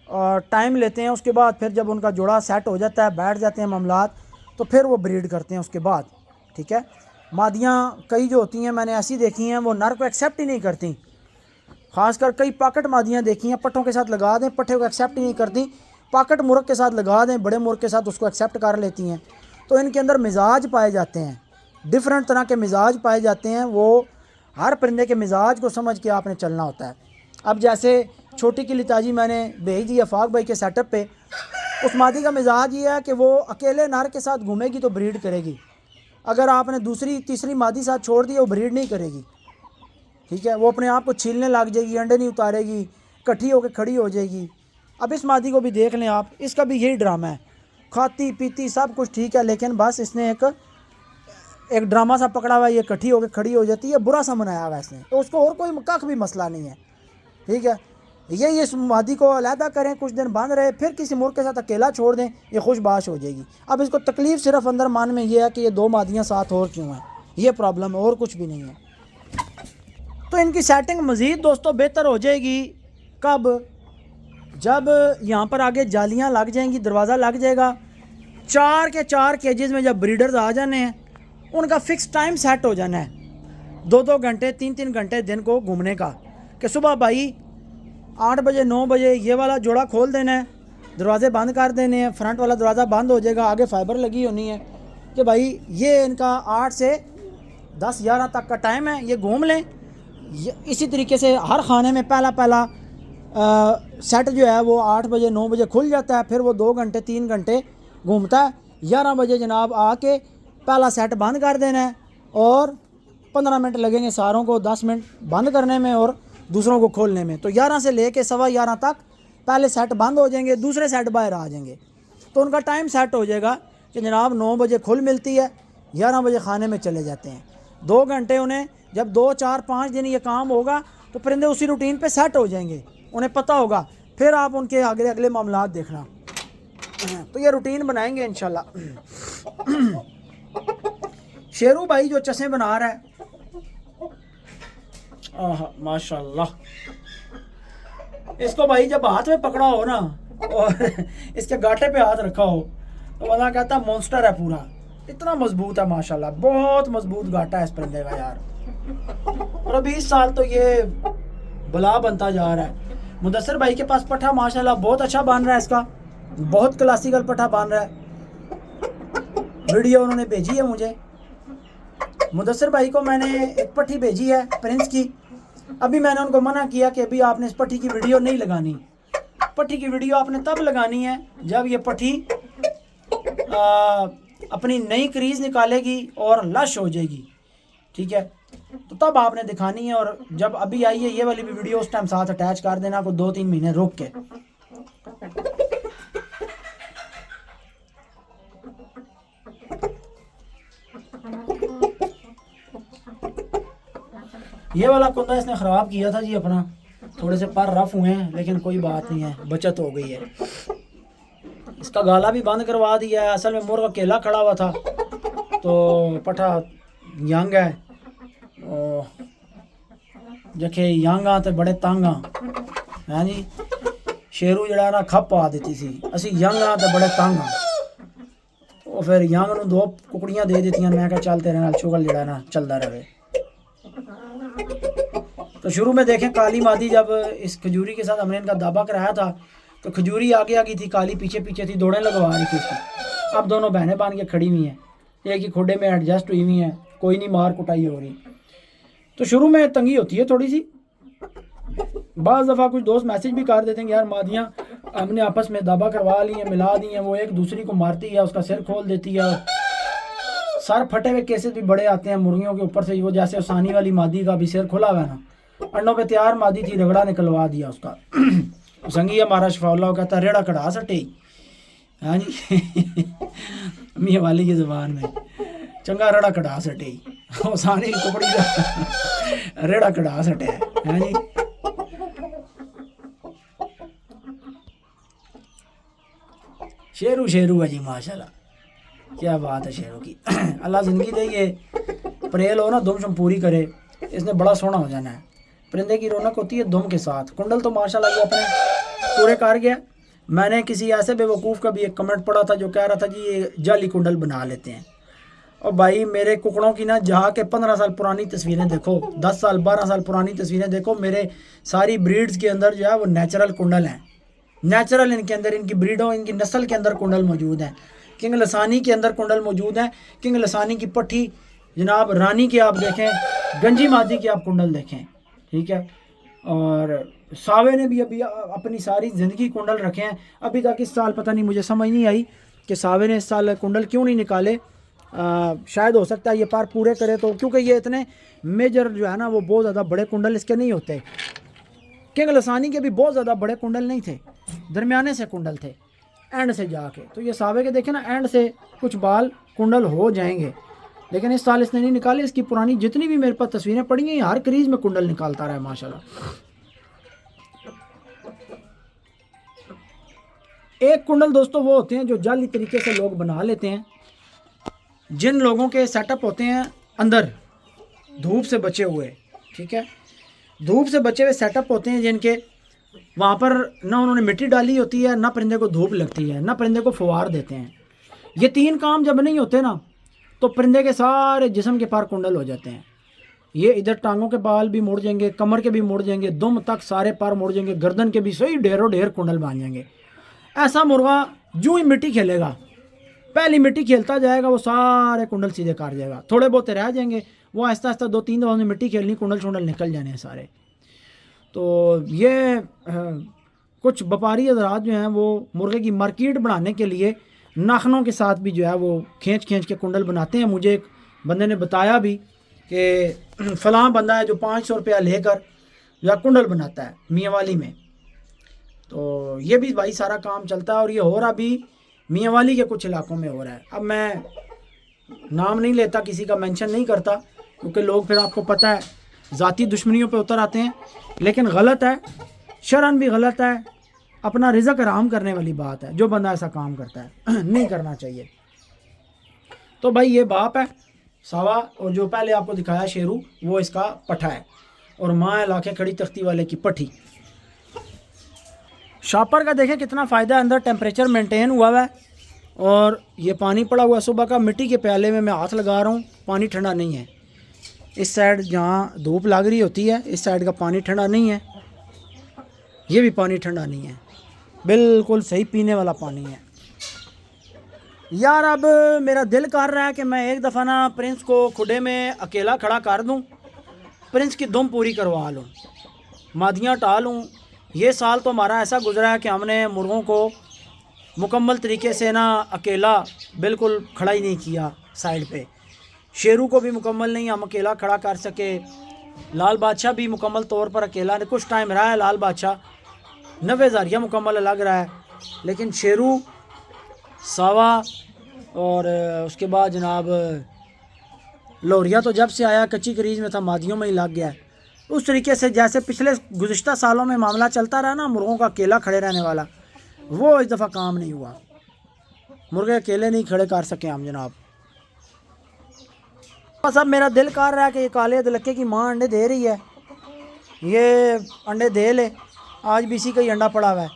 और टाइम लेते हैं। उसके बाद फिर जब उनका जोड़ा सेट हो जाता है, बैठ जाते हैं मामलात, तो फिर वो ब्रीड करते हैं उसके बाद, ठीक है। मादियाँ कई जो होती हैं मैंने ऐसी देखी हैं, वो नर को एक्सेप्ट ही नहीं करती। ख़ासकर कई पाकट मादियाँ देखी हैं, पट्ठों के साथ लगा दें, पट्ठे को एक्सेप्ट ही नहीं करती, पाकट मुर्ग के साथ लगा दें, बड़े मुर्ग के साथ उसको एक्सेप्ट कर लेती हैं। तो इनके अंदर मिजाज पाए जाते हैं, डिफरेंट तरह के मिजाज पाए जाते हैं। वो हर परिंदे के मिजाज को समझ के आपने चलना होता है। अब जैसे छोटी की लिताजी मैंने भेज दी अफाक भाई के सेटअप पे, उस मादी का मिजाज ये है कि वो अकेले नर के साथ घूमेगी तो ब्रीड करेगी। अगर आपने दूसरी तीसरी मादी साथ छोड़ दी वो ब्रीड नहीं करेगी, ठीक है। वो अपने आप को छीलने लग जाएगी, अंडे नहीं उतारेगी, इकट्ठी होकर खड़ी हो जाएगी। अब इस मादी को भी देख लें आप, इसका भी यही ड्रामा है, खाती पीती सब कुछ ठीक है, लेकिन बस इसने एक ड्रामा सा पकड़ा हुआ है, ये इकट्ठी होकर खड़ी हो जाती है, बुरा सा मनाया हुआ है इसने। तो उसको और कोई कख भी मसला नहीं है, ठीक है। ये इस मादी को अलहदा करें, कुछ दिन बंद रहे, फिर किसी मुर्ग के साथ अकेला छोड़ दें, ये खुशबाश हो जाएगी। अब इसको तकलीफ़ सिर्फ अंदर मान में ये है कि ये 2 मादियाँ साथ और क्यों हैं, ये प्रॉब्लम है और कुछ भी नहीं है। तो इनकी सेटिंग मज़ीद दोस्तों बेहतर हो जाएगी कब? जब यहाँ पर आगे जालियाँ लग जाएंगी, दरवाज़ा लग जाएगा। 4 के 4 केजेस में जब ब्रीडर्स आ जाने हैं, उनका फ़िक्स टाइम सेट हो जाना है, 2-2 घंटे 3-3 घंटे दिन को घूमने का, कि सुबह भाई 8 बजे 9 बजे ये वाला जोड़ा खोल देना है, दरवाज़े बंद कर देने हैं, फ्रंट वाला दरवाज़ा बंद हो जाएगा, आगे फाइबर लगी होनी है कि भाई ये इनका 8 से 10-11 तक का टाइम है, ये घूम लें। इसी तरीके से हर खाने में पहला सेट जो है वो 8 बजे 9 बजे खुल जाता है, फिर वो 2 घंटे 3 घंटे घूमता है। 11 बजे जनाब आके पहला सेट बंद कर देना है और 15 मिनट लगेंगे सारों को, 10 मिनट बंद करने में और दूसरों को खोलने में। तो 11 से लेके 11:15 तक पहले सेट बंद हो जाएंगे, दूसरे सेट बाहर आ जाएंगे। तो उनका टाइम सेट हो जाएगा कि जनाब 9 बजे खुल मिलती है, 11 बजे खाने में चले जाते हैं। 2 घंटे उन्हें जब 2 4 5 दिन ये काम होगा तो परिंदे उसी रूटीन पे सेट हो जाएंगे, उन्हें पता होगा। फिर आप उनके अगले मामलात देखना। तो ये रूटीन बनाएंगे इंशाल्लाह। शेरू भाई जो चसें बना रहा है, माशाल्लाह, इसको भाई जब हाथ में पकड़ा हो ना और इसके गाटे पे हाथ रखा हो तो बंदा कहता है मॉन्स्टर है पूरा, इतना मजबूत है माशाल्लाह, बहुत मजबूत गाटा है इस परिंदे का यार। और अभी इस साल तो ये बला बनता जा रहा है। मुदस्सिर भाई के पास पठा माशाल्लाह बहुत अच्छा बन रहा है, इसका बहुत क्लासिकल पठा बन रहा है। वीडियो उन्होंने भेजी है मुझे, मुदस्सिर भाई को मैंने एक पट्टी भेजी है प्रिंस की। अभी मैंने उनको मना किया कि अभी आपने इस पट्टी की वीडियो नहीं लगानी। पट्टी की वीडियो आपने तब लगानी है जब ये पट्टी अपनी नई क्रीज निकालेगी और लश हो जाएगी, ठीक है, तो तब आपने दिखानी है। और जब अभी आई है ये वाली भी वीडियो उस टाइम साथ अटैच कर देना, को 2-3 महीने रुक के। ये वाला कुंदा इसने ख़राब किया था जी अपना, थोड़े से पर रफ हुए हैं, लेकिन कोई बात नहीं है, बचत हो गई है। इसका गाला भी बंद करवा दिया है। असल में मुर्गा अकेला खड़ा हुआ था तो पठा यंग है, जखे यंगा तो बड़े तंग हाँ जी। शेरू जड़ा ना खप पा दी सी, असी यंग हाँ तो बड़े तंग हाँ। तो फिर यंग नूं 2 कुकड़ियाँ दे दी। मैं क्या चल तेरे नाल शुगल जड़ा ना चलता रहे। तो शुरू में देखें काली मादी जब इस खजूरी के साथ हमने इनका दाबा कराया था तो खजूरी आगे आ गई थी, काली पीछे पीछे थी, दौड़े लगवा रही थी उसकी। अब दोनों बहनें बन के खड़ी हुई हैं, एक ही खुडे में एडजस्ट हुई हुई हैं, कोई नहीं मार कुटाई हो रही। तो शुरू में तंगी होती है थोड़ी सी। बाज़ दफ़ा कुछ दोस्त मैसेज भी कर देते हैं यार मादियाँ हमने आपस में दाबा करवा ली हैं, मिला दी हैं, वो एक दूसरी को मारती है, उसका सिर खोल देती है। सर फटे हुए केसेस भी बड़े आते हैं मुर्गियों के ऊपर से। वो जैसे उसानी वाली मादी का भी सिर खुला हुआ है ना, अंडों पे तैयार मादी थी, रगड़ा निकलवा दिया उसका। संगी हमारा शफाउल्लाह कहता रेड़ा कढ़ा सटे, हाँ जी मियाँ वाली की ज़ुबान में चंगा रेड़ा कढ़ा सटे, उसानी कुकड़ी का रेड़ा कढ़ा सटे, हाँ जी। शेरू शेरू है जी माशाल्लाह, क्या बात है शेरों की। अल्लाह ज़िंदगी दे, ये परेल हो ना दुम शम पूरी करे, इसने बड़ा सोना हो जाना है। परिंदे की रौनक होती है दुम के साथ। कुंडल तो माशाल्लाह ये अपने पूरे कर गया। मैंने किसी ऐसे बेवकूफ़ का भी एक कमेंट पढ़ा था जो कह रहा था जी ये जाली कुंडल बना लेते हैं। और भाई मेरे कुकड़ों की ना जहाँ के 15 साल पुरानी तस्वीरें देखो, 10 साल 12 साल पुरानी तस्वीरें देखो, मेरे सारी ब्रीड्स के अंदर जो है वो नेचुरल कुंडल हैं। नेचुरल इनके अंदर, इनकी ब्रीडों, इनकी नस्ल के अंदर कुंडल मौजूद हैं। किंग लसानी के अंदर कुंडल मौजूद हैं। किंग लसानी की पट्टी जनाब रानी की आप देखें, गंजी मादी की आप कुंडल देखें, ठीक है। और सावे ने भी अभी अपनी सारी ज़िंदगी कुंडल रखे हैं। अभी तक इस साल पता नहीं, मुझे समझ नहीं आई कि सावे ने इस साल कुंडल क्यों नहीं निकाले। शायद हो सकता है ये पार पूरे करे तो, क्योंकि ये इतने मेजर जो है ना वो बहुत ज़्यादा बड़े कुंडल इसके नहीं होते। किंग लसानी के भी बहुत ज़्यादा बड़े कुंडल नहीं थे, दरमियाने से कुंडल थे एंड से जाके। तो ये सावे के देखें ना एंड से कुछ बाल कुंडल हो जाएंगे, लेकिन इस साल इसने नहीं निकाले। इसकी पुरानी जितनी भी मेरे पास तस्वीरें पड़ी हैं हर क्रीज में कुंडल निकालता रहा है माशाल्लाह। एक कुंडल दोस्तों वो होते हैं जो जाली तरीके से लोग बना लेते हैं, जिन लोगों के सेटअप होते हैं अंदर धूप से बचे हुए, ठीक है, धूप से बचे हुए सेटअप होते हैं जिनके वहाँ पर ना उन्होंने मिट्टी डाली होती है, ना परिंदे को धूप लगती है, ना परिंदे को फुवार देते हैं। ये 3 काम जब नहीं होते ना तो परिंदे के सारे जिस्म के पार कुंडल हो जाते हैं। ये इधर टांगों के बाल भी मुड़ जाएंगे, कमर के भी मुड़ जाएंगे, दुम तक सारे पार मुड़ जाएंगे, गर्दन के भी सही ढेरों ढेर कुंडल बन जाएंगे। ऐसा मुर्गा जो ही मिट्टी खेलेगा, पहली मिट्टी खेलता जाएगा, वो सारे कुंडल सीधे काट जाएगा। थोड़े बहुत रह जाएंगे, वो आहिस्ता आहिस्ता 2-3 दफ़ा में मिट्टी खेलनी, कुंडल शुंडल निकल जाने हैं सारे। तो ये कुछ व्यापारी हज़रात जो हैं वो मुर्गे की मार्केट बढ़ाने के लिए नाखनों के साथ भी जो है वो खींच खींच के कुंडल बनाते हैं। मुझे एक बंदे ने बताया भी कि फ़लाँ बंदा है जो 500 रुपया लेकर या कुंडल बनाता है मियाँ वाली में। तो ये भी भाई सारा काम चलता है और ये हो रहा भी मियाँ वाली के कुछ इलाकों में हो रहा है। अब मैं नाम नहीं लेता, किसी का मेंशन नहीं करता, क्योंकि लोग फिर आपको पता है ज़ाती दुश्मनियों पे उतर आते हैं। लेकिन गलत है, शरन भी गलत है, अपना रिज़्क़ हराम करने वाली बात है जो बंदा ऐसा काम करता है। नहीं करना चाहिए। तो भाई ये बाप है सावा, और जो पहले आपको दिखाया शेरू वो इसका पठा है, और माँ है लाके खड़ी तख्ती वाले की पठी। शॉपर का देखें कितना फ़ायदा है, अंदर टेम्परेचर मेंटेन हुआ है और ये पानी पड़ा हुआ है सुबह का। मिट्टी के प्याले में मैं हाथ लगा रहा हूँ, पानी ठंडा नहीं है। इस साइड जहाँ धूप लग रही होती है इस साइड का पानी ठंडा नहीं है, ये भी पानी ठंडा नहीं है, बिल्कुल सही पीने वाला पानी है। यार अब मेरा दिल कर रहा है कि मैं एक दफ़ा ना प्रिंस को खुडे में अकेला खड़ा कर दूं, प्रिंस की दुम पूरी करवा लूं, मादियाँ टालूं। ये साल तो हमारा ऐसा गुजरा है कि हमने मुर्गों को मुकम्मल तरीके से ना अकेला बिल्कुल खड़ा ही नहीं किया साइड पे। शेरू को भी मुकम्मल नहीं हम अकेला खड़ा कर सके, लाल बादशाह भी मुकम्मल तौर पर अकेला ने कुछ टाइम रहा है। लाल बादशाह 90,000 मुकम्मल अलग रहा है, लेकिन शेरू सावा और उसके बाद जनाब लोरिया तो जब से आया कच्ची करीज में था, मादियों में ही लग गया। उस तरीके से जैसे पिछले गुज़िश्ता सालों में मामला चलता रहा ना मुर्गों का अकेला खड़े रहने वाला, वो इस दफ़ा काम नहीं हुआ। मुर्गे अकेले नहीं खड़े कर सके हम जनाब। बस अब मेरा दिल कर रहा है कि ये काले अदलके की माँ अंडे दे रही है, ये अंडे दे ले। आज भी इसी का ही अंडा पड़ा हुआ है,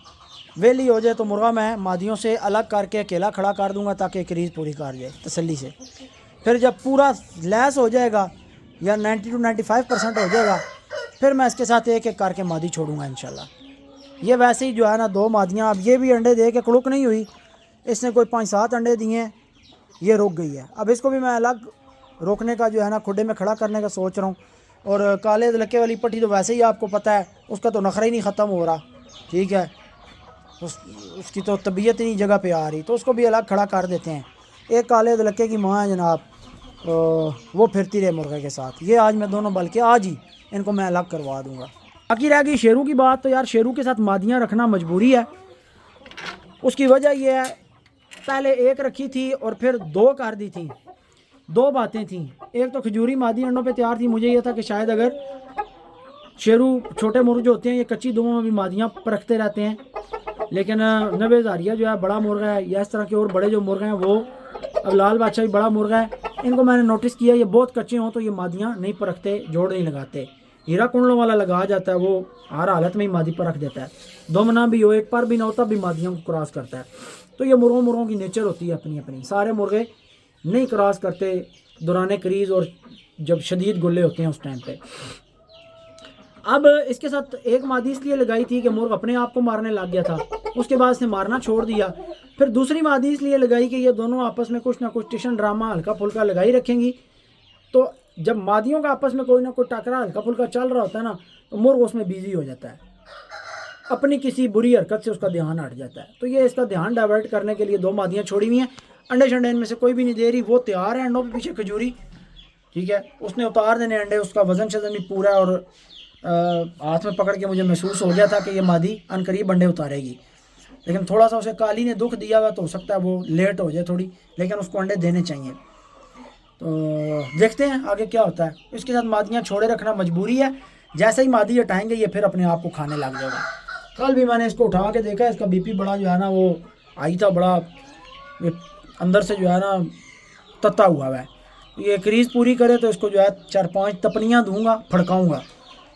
वेली हो जाए तो मुर्गा मैं मादियों से अलग करके अकेला खड़ा कर दूंगा ताकि एक रीज़ पूरी कर जाए तसल्ली से। फिर जब पूरा लैस हो जाएगा या 90 to 95% हो जाएगा, फिर मैं इसके साथ एक एक करके मादी छोड़ूंगा इंशाल्लाह। ये वैसे ही जो है ना 2 मादियाँ, अब ये भी अंडे दे के कड़ुक नहीं हुई, इसने कोई 5-7 अंडे दिए हैं, ये रुक गई है। अब इसको भी मैं अलग रोकने का जो है ना खुडे में खड़ा करने का सोच रहा हूँ। और काले अदलके वाली पट्टी तो वैसे ही आपको पता है उसका तो नखरा ही नहीं ख़त्म हो रहा, ठीक है, उसकी तो तबीयत ही नहीं जगह पे आ रही, तो उसको भी अलग खड़ा कर देते हैं। एक काले अदलके की माँ है जनाब, वो फिरती रहे मुर्गे के साथ। ये आज मैं दोनों, बल्कि आज ही इनको मैं अलग करवा दूँगा। बाकी रह गई शेरू की बात, तो यार शेरू के साथ मादियाँ रखना मजबूरी है। उसकी वजह यह है, पहले एक रखी थी और फिर 2 कर दी थी। 2 बातें थीं, एक तो खजूरी मादी अंडों पे तैयार थी। मुझे यह था कि शायद अगर शेरू छोटे मुर्गे जो होते हैं ये कच्ची दुमों में भी मादियाँ परखते रहते हैं, लेकिन 90,000 जो है बड़ा मुर्गा है, या इस तरह के और बड़े जो मुर्गे हैं वो, अब लाल बादशाह भी बड़ा मुर्गा है, इनको मैंने नोटिस किया ये बहुत कच्चे हों तो ये मादियाँ नहीं परखते, जोड़ नहीं लगाते। हीरा कुंडलों वाला लगा जाता है, वो हर हालत में ही मादी परख देता है। दुमना भी हो, एक पर भी ना हो तब भी मादियों को क्रॉस करता है। तो ये मुर्गों की नेचर होती है अपनी अपनी। सारे मुर्गे नहीं क्रॉस करते दौरान क्रीज़ और जब शदीद गुल्ले होते हैं उस टाइम पे। अब इसके साथ एक मादी इसलिए लगाई थी कि मुर्ग अपने आप को मारने लग गया था, उसके बाद इसने मारना छोड़ दिया। फिर दूसरी मादी इसलिए लगाई कि ये दोनों आपस में कुछ ना कुछ टिशन ड्रामा हल्का फुल्का लगाई रखेंगी। तो जब मादियों का आपस में कोई ना कोई टकरा हल्का फुल्का चल रहा होता है ना, तो मुर्ग उसमें बिजी हो जाता है, अपनी किसी बुरी हरकत से उसका ध्यान हट जाता है। तो ये इसका ध्यान डाइवर्ट करने के लिए 2 मादियाँ छोड़ी हुई हैं। अंडे शंडे इनमें से कोई भी नहीं दे रही, वो तैयार है अंडों पे पीछे खजूरी, ठीक है, उसने उतार देने अंडे, उसका वजन शजन भी पूरा है। और हाथ में पकड़ के मुझे महसूस हो गया था कि ये मादी अनकरीब अंडे उतारेगी, लेकिन थोड़ा सा उसे काली ने दुख दिया हुआ, तो हो सकता है वो लेट हो जाए थोड़ी, लेकिन उसको अंडे देने चाहिए। तो देखते हैं आगे क्या होता है। इसके साथ मादियाँ छोड़े रखना मजबूरी है, जैसे ही मादी हटाएंगे ये फिर अपने आप को खाने लग जाएगा। कल भी मैंने इसको उठा के देखा, इसका बीपी बड़ा जो है ना वो आई था, बड़ा अंदर से जो है ना तत्ता हुआ है। ये क्रीज़ पूरी करे तो इसको जो है 4-5 तपनियाँ दूंगा, फड़काऊँगा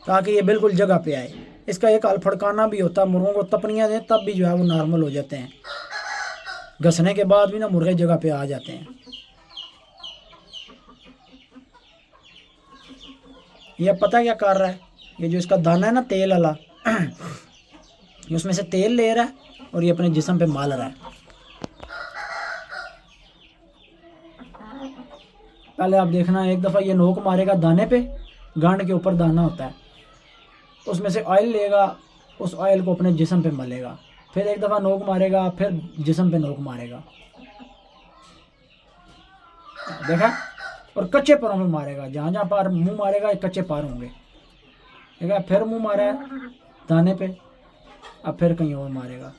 ताकि ये बिल्कुल जगह पे आए। इसका एक हाल फड़काना भी होता है, मुर्गों को तपनियाँ दें तब भी जो है वो नॉर्मल हो जाते हैं, घसने के बाद भी ना मुर्गे जगह पे आ जाते हैं। ये पता क्या कर रहा है, ये जो इसका दाना है ना तेल वाला, ये उसमें से तेल ले रहा है और ये अपने जिस्म पे माल रहा है। पहले आप देखना, एक दफ़ा ये नोक मारेगा दाने पे, गांड के ऊपर दाना होता है, उसमें से ऑयल लेगा, उस ऑयल को अपने जिस्म पे मलेगा, फिर एक दफ़ा नोक मारेगा, फिर जिस्म पे नोक मारेगा, देखा। और कच्चे पैरों में मारेगा, जहाँ जहाँ पर मुंह मारेगा एक कच्चे पैर होंगे, देखा। फिर मुंह मारा है दाने पे, अब फिर कहीं और मारेगा।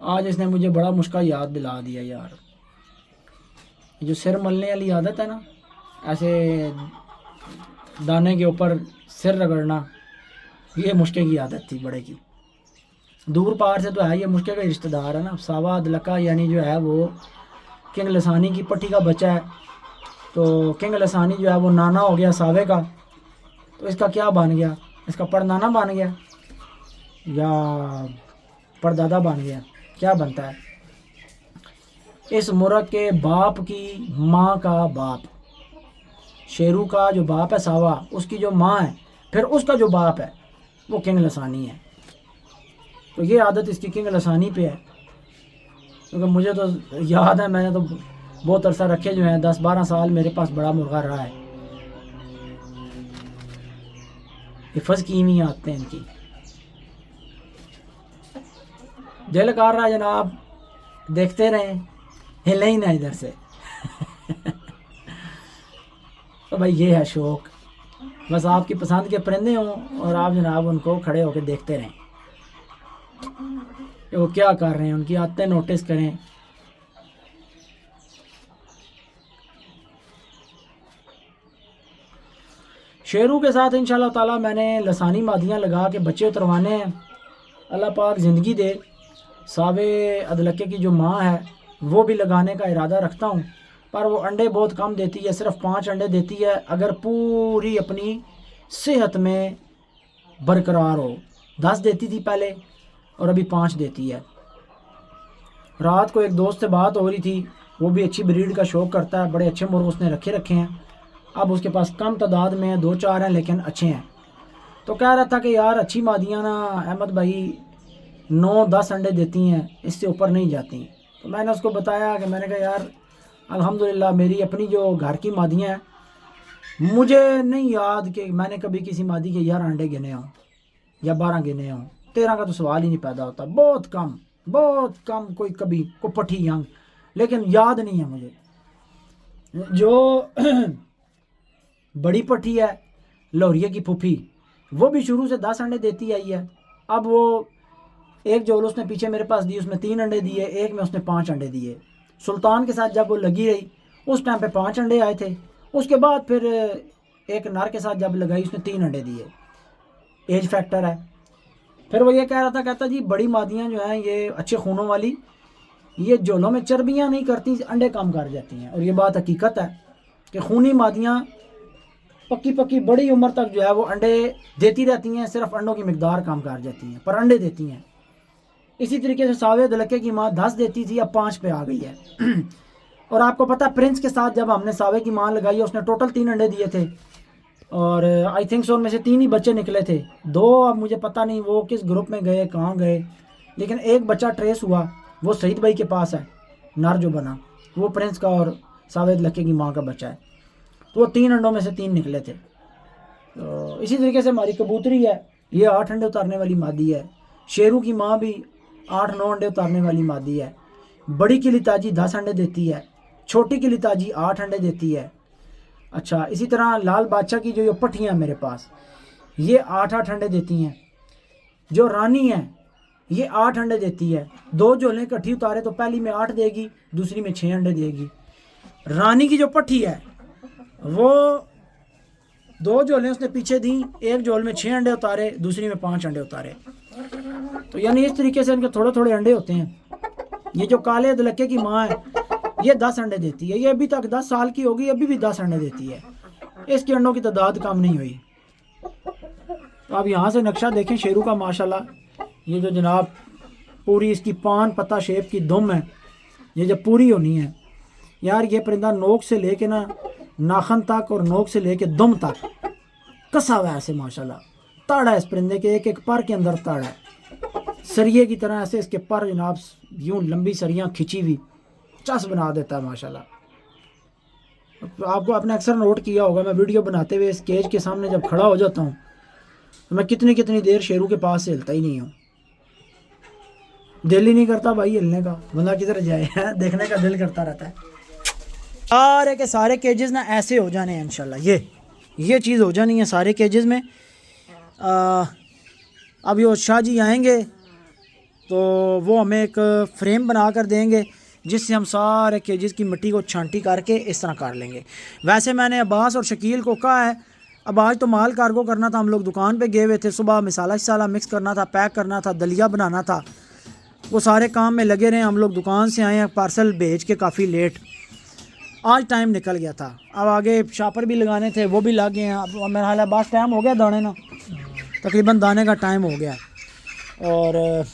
आज इसने मुझे बड़ा मुश्किल याद दिला दिया यार। जो सिर मलने वाली आदत है ना, ऐसे दाने के ऊपर सिर रगड़ना, ये मुश्किल की आदत थी बड़े की। दूर पार से तो है, ये मुश्किल का रिश्तेदार है ना। सावा अदलका यानी जो है वो किंग लसानी की पट्टी का बच्चा है। तो किंग लसानी जो है वो नाना हो गया सावे का, तो इसका क्या बन गया? इसका परनाना बन गया या परदादा बन गया? क्या बनता है? इस मुर्ग के बाप की माँ का बाप, शेरू का जो बाप है सावा, उसकी जो माँ है, फिर उसका जो बाप है वो किंग लसानी है। तो ये आदत इसकी किंग लसानी पे है। क्योंकि मुझे तो याद है, मैंने तो बहुत अरसा रखे जो हैं, 10-12 साल मेरे पास बड़ा मुर्गा रहा है। हिफज की हुई आते हैं इनकी। दिल कर रहा है जनाब देखते रहें, हिले ही ना इधर से। तो भाई ये है शौक़, बस आपकी पसंद के परिंदे हों और आप जनाब उनको खड़े होकर देखते रहें कि वो क्या कर रहे हैं, उनकी आदतें नोटिस करें। शेरू के साथ इंशाल्लाह ताला मैंने लसानी मादियाँ लगा के बच्चे उतरवाने हैं। अल्लाह पाक ज़िंदगी दे। सावे अदलके की जो माँ है वो भी लगाने का इरादा रखता हूँ, पर वो अंडे बहुत कम देती है, सिर्फ 5 अंडे देती है। अगर पूरी अपनी सेहत में बरकरार हो। 10 देती थी पहले और अभी 5 देती है। रात को एक दोस्त से बात हो रही थी, वो भी अच्छी ब्रीड का शौक़ करता है, बड़े अच्छे मुर्ग उसने रखे हैं। अब उसके पास कम तादाद में 2-4 हैं लेकिन अच्छे हैं। तो कह रहा था कि यार अच्छी मादियाँ ना अहमद भाई 9-10 अंडे देती हैं, इससे ऊपर नहीं जाती। तो मैंने उसको बताया कि मैंने कहा यार अल्हम्दुलिल्लाह मेरी अपनी जो घर की मादियाँ हैं, मुझे नहीं याद कि मैंने कभी किसी मादी के 11 अंडे गिने हों या 12 गिने हों। 13 का तो सवाल ही नहीं पैदा होता, बहुत कम कोई कभी को पट्टी यंग, लेकिन याद नहीं है मुझे। जो बड़ी पट्टी है लौरिया की फूफी, वो भी शुरू से 10 अंडे देती आई है। अब वो एक जोल उसने पीछे मेरे पास दी, उसमें 3 अंडे दिए, एक में उसने 5 अंडे दिए। सुल्तान के साथ जब वो लगी रही उस टाइम पे 5 अंडे आए थे। उसके बाद फिर एक नर के साथ जब लगाई उसने 3 अंडे दिए। एज फैक्टर है। फिर वो ये कह रहा था, कहता जी बड़ी मादियाँ जो हैं ये अच्छे खूनों वाली, ये जोलों में चर्बियाँ नहीं करती, अंडे कम कर जाती हैं। और ये बात हकीकत है कि खूनी मादियाँ पक्की बड़ी उम्र तक जो है वो अंडे देती रहती हैं, सिर्फ अंडों की मिकदार कम कर जाती हैं पर अंडे देती हैं। इसी तरीके से सावे अदलके की माँ 10 देती थी, अब 5 पे आ गई है। और आपको पता प्रिंस के साथ जब हमने सावे की माँ लगाई उसने टोटल 3 अंडे दिए थे और आई थिंक सो उनमें से 3 ही बच्चे निकले थे। 2 अब मुझे पता नहीं वो किस ग्रुप में गए, कहाँ गए, लेकिन एक बच्चा ट्रेस हुआ, वो सईद भाई के पास है, नर जो बना वो प्रिंस का और सावे अदलके की माँ का बच्चा है। तो वो 3 अंडों में से 3 निकले थे। तो इसी तरीके से हमारी कबूतरी है, ये 8 अंडे उतारने वाली मादी है। शेरू की माँ भी 8-9 अंडे उतारने वाली मादी है। बड़ी की लिताजी 10 अंडे देती है, छोटी की लिताजी 8 अंडे देती है। अच्छा, इसी तरह लाल बादशाह की जो पट्टियाँ मेरे पास, ये 8-8 अंडे देती हैं। जो रानी है ये 8 अंडे देती है। 2 जोलें इकट्ठी उतारे तो पहली में 8 देगी, दूसरी में 6 अंडे देगी। रानी की जो पट्टी है वो 2 जोलें उसने पीछे दी, एक जोल में 6 अंडे उतारे, दूसरी में 5 अंडे उतारे। तो यानी इस तरीके से इनके थोड़े अंडे होते हैं। ये जो काले अदलके की माँ है ये 10 अंडे देती है, ये अभी तक 10 साल की होगी, अभी भी 10 अंडे देती है। इसके अंडों की तादाद कम नहीं हुई। तो आप यहाँ से नक्शा देखें शेरू का, माशाल्लाह ये जो जनाब पूरी इसकी पान पत्ता शेप की दुम है, ये जब पूरी होनी है यार, ये परिंदा नोक से लेके ना नाखन तक और नोक से लेके दुम तक कसा हुआ है ऐसे माशाल्लाह। तड़ है इस परिंदे के, एक एक पर के अंदर तड़ है, सरिये की तरह ऐसे इसके पर जनाब यूँ लंबी सरियाँ खिंची हुई चस बना देता है माशाल्लाह। आपको आपने अक्सर नोट किया होगा, मैं वीडियो बनाते हुए इस केज के सामने जब खड़ा हो जाता हूँ तो मैं कितनी कितनी देर शेरू के पास से हिलता ही नहीं हूँ। दिल ही नहीं करता भाई हिलने का, बंदा किधर जाए है, देखने का दिल करता रहता है। सारे के सारे केजेस ना ऐसे हो जाने हैं इंशाल्लाह, ये चीज़ हो जानी है सारे केजेस में। अब ये शाह जी आएंगे तो वो हमें एक फ्रेम बना कर देंगे जिससे हम सारे केजेस की मिट्टी को छांटी करके इस तरह कर लेंगे। वैसे मैंने अब्बास और शकील को कहा है, अब आज तो माल कार्गो करना था, हम लोग दुकान पे गए हुए थे, सुबह मसाला शसाला मिक्स करना था, पैक करना था, दलिया बनाना था, वो सारे काम में लगे रहे। हम लोग दुकान से आए हैं पार्सल भेज के काफ़ी लेट, आज टाइम निकल गया था। अब आगे शापर भी लगाने थे, वो भी लग गए हैं। अब मेरा हाल है बस टाइम हो गया दाने ना, तकरीबन दाने का टाइम हो गया। और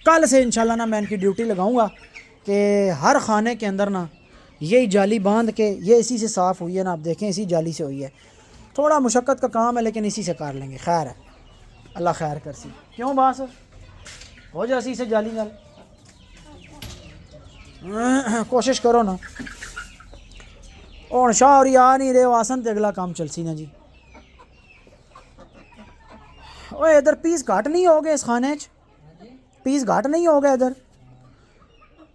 कल से इंशाल्लाह ना मैं इनकी ड्यूटी लगाऊंगा कि हर खाने के अंदर ना यही जाली बांध के, ये इसी से साफ़ हुई है ना, आप देखें इसी जाली से हुई है। थोड़ा मुशक्क़त का काम है लेकिन इसी से कर लेंगे, खैर है, अल्लाह खैर कर सी। क्यों बास हो जा इसी से जाली गल कोशिश करो ना। और शाह और आ नहीं रहे आसन तो अगला काम चल सी ना जी। ओए इधर पीस घाट नहीं हो गए इस खाने च, पीस घाट नहीं हो गया इधर।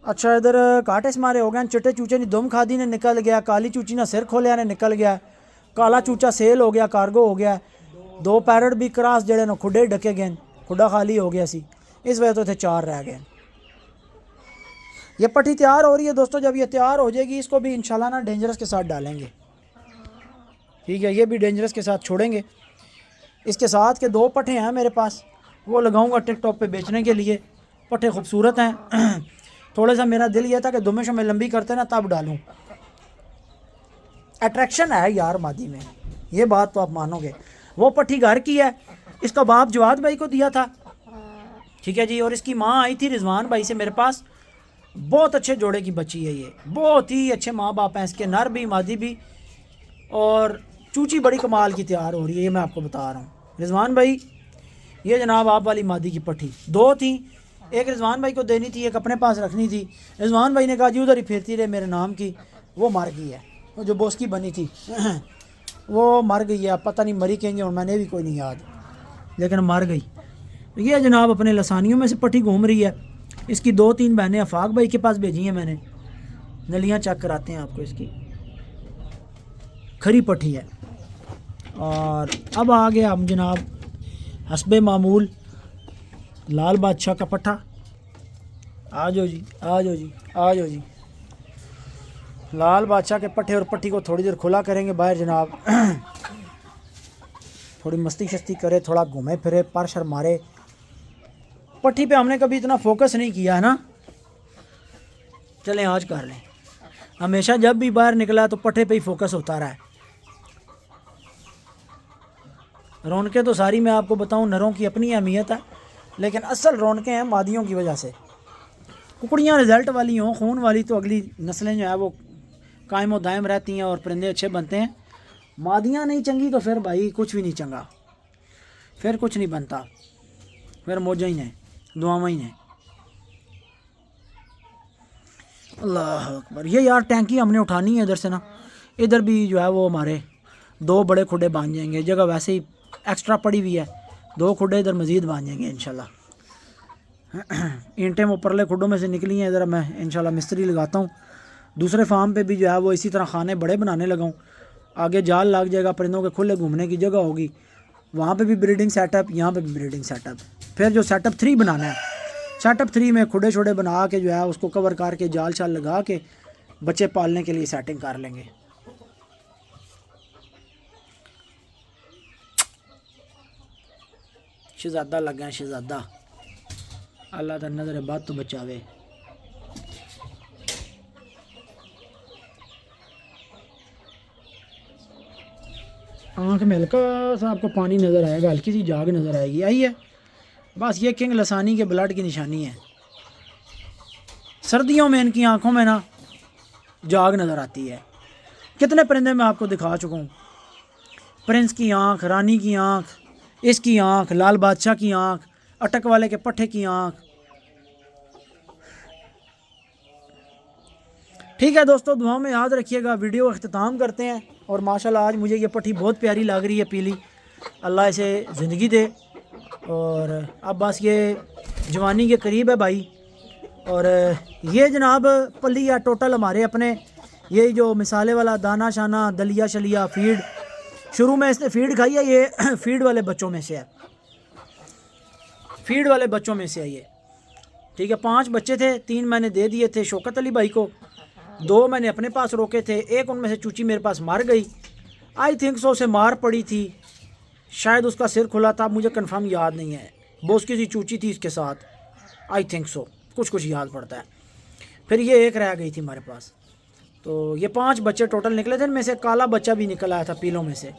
अच्छा इधर घाटे मारे हो गए, चिट्टे चूचे ने दुम खादी ने निकल गया, काली चूची ने सिर खोलिया ने निकल गया, काला चूचा सेल हो गया, कार्गो हो गया, दो पैरट भी क्रॉस जड़े न खुडे ढके गए, खुडा खाली हो गया सी, इस वजह तो थे 4 रह गए। ये पट्टी तैयार हो रही है दोस्तों, जब ये तैयार हो जाएगी इसको भी इंशाल्लाह ना डेंजरस के साथ डालेंगे, ठीक है, ये भी डेंजरस के साथ छोड़ेंगे। इसके साथ के 2 पट्टे हैं मेरे पास, वो लगाऊंगा टिकटॉक पे बेचने के लिए। पट्टे खूबसूरत हैं थोड़ा सा मेरा दिल ये था कि दुमे शुमे लंबी करते ना तब डालूं, अट्रैक्शन है यार मादी में, ये बात तो आप मानोगे। वो पट्टी घर की है, इसका बाप जवाद भाई को दिया था, ठीक है जी। और इसकी माँ आई थी रिजवान भाई से मेरे पास, बहुत अच्छे जोड़े की बच्ची है ये, बहुत ही अच्छे माँ बाप हैं इसके, नर भी मादी भी, और चूची बड़ी कमाल की तैयार हो रही है, ये मैं आपको बता रहा हूँ। रिजवान भाई ये जनाब आप वाली मादी की पट्टी 2 थी, एक रिजवान भाई को देनी थी, एक अपने पास रखनी थी। रिजवान भाई ने कहा जी उधर ही फिरती रहे मेरे नाम की, वो मर गई है, वो जो बोस की बनी थी वो मर गई है, पता नहीं मरी कहेंगे और मैंने भी कोई नहीं याद, लेकिन मर गई। ये जनाब अपने लसानियों में से पट्टी घूम रही है। इसकी 2-3 बहनें अफाक भाई के पास भेजी हैं मैंने, नलियाँ चेक कराते हैं आपको, इसकी खरी पट्टी है। और अब आ गया हम जनाब हस्बे मामूल लाल बादशाह का पट्ठा, आ जाओ जी, आ जाओ जी, आ जाओ जी। लाल बादशाह के पट्टे और पट्टी को थोड़ी देर खुला करेंगे बाहर जनाब थोड़ी मस्ती शस्ती करे, थोड़ा घूमे फिरे, पर शर मारे। पट्टी पे हमने कभी इतना फोकस नहीं किया है ना, चलें आज कर लें। हमेशा जब भी बाहर निकला तो पट्टे पे ही फोकस होता रहा है। रौनकें तो सारी मैं आपको बताऊं नरों की अपनी अहमियत है, लेकिन असल रौनकें हैं मादियों की वजह से। कुकड़ियाँ रिजल्ट वाली हों, खून वाली, तो अगली नस्लें जो है वो कायम व दायम रहती हैं और परिंदे अच्छे बनते हैं। मादियाँ नहीं चंगी तो फिर भाई कुछ भी नहीं चंगा, फिर कुछ नहीं बनता, फिर मौजा ही नहीं, दुआवा ही नहीं। अल्लाह अकबर। ये यार टैंकी हमने उठानी है इधर से ना, इधर भी जो है वो हमारे 2 बड़े खुडे बांध जाएंगे, जगह वैसे ही एक्स्ट्रा पड़ी हुई है, 2 खुडे इधर मज़ीद बांध जाएंगे इंशाल्लाह। ईंटें वो परले खुडों में से निकली हैं, इधर मैं इंशाल्लाह मिस्त्री लगाता हूँ। दूसरे फार्म पे भी जो है वो इसी तरह खाने बड़े बनाने लगाऊँ, आगे जाल लग जाएगा, परिंदों के खुले घूमने की जगह होगी, वहाँ पे भी ब्रीडिंग सेटअप, यहाँ पे भी ब्रीडिंग सेटअप। फिर जो सेटअप 3 बनाना है, सेटअप 3 में खुडे छोड़े बना के जो है उसको कवर करके जाल शाल लगा के बच्चे पालने के लिए सेटिंग कर लेंगे। शहजादा लग गया, शहजादा, अल्लाह ताला नजर बात तो बचावे। आँख में हल्का सा आपको पानी नज़र आएगा, हल्की सी जाग नज़र आएगी, आई है बस ये किंग लसानी के ब्लड की निशानी है। सर्दियों में इनकी आंखों में ना जाग नज़र आती है। कितने परिंदे मैं आपको दिखा चुका हूँ। प्रिंस की आंख, रानी की आंख, इसकी आंख, लाल बादशाह की आंख, अटक वाले के पट्टे की आंख। ठीक है दोस्तों, दुआओं में याद रखिएगा। वीडियो का अख्तिताम करते हैं। और माशाल्लाह आज मुझे ये पट्टी बहुत प्यारी लग रही है, पीली। अल्लाह इसे ज़िंदगी दे। और अब बस ये जवानी के करीब है भाई। और ये जनाब पलिया टोटल हमारे अपने, ये जो मिसाले वाला दाना शाना, दलिया शलिया, फीड, शुरू में इसने फीड खाई है। ये फीड वाले बच्चों में से है, फीड वाले बच्चों में से है ये। ठीक है, 5 बच्चे थे, 3 मैंने दे दिए थे शौकत अली भाई को, 2 मैंने अपने पास रोके थे। एक उनमें से चूची मेरे पास मर गई। आई थिंक सो उसे मार पड़ी थी, शायद उसका सिर खुला था, मुझे कंफर्म याद नहीं है। बोस की सी चूची थी इसके साथ, आई थिंक सो, कुछ याद पड़ता है। फिर ये एक रह गई थी हमारे पास। तो ये 5 बच्चे टोटल निकले थे, इनमें से काला बच्चा भी निकल आया था पीलों में से।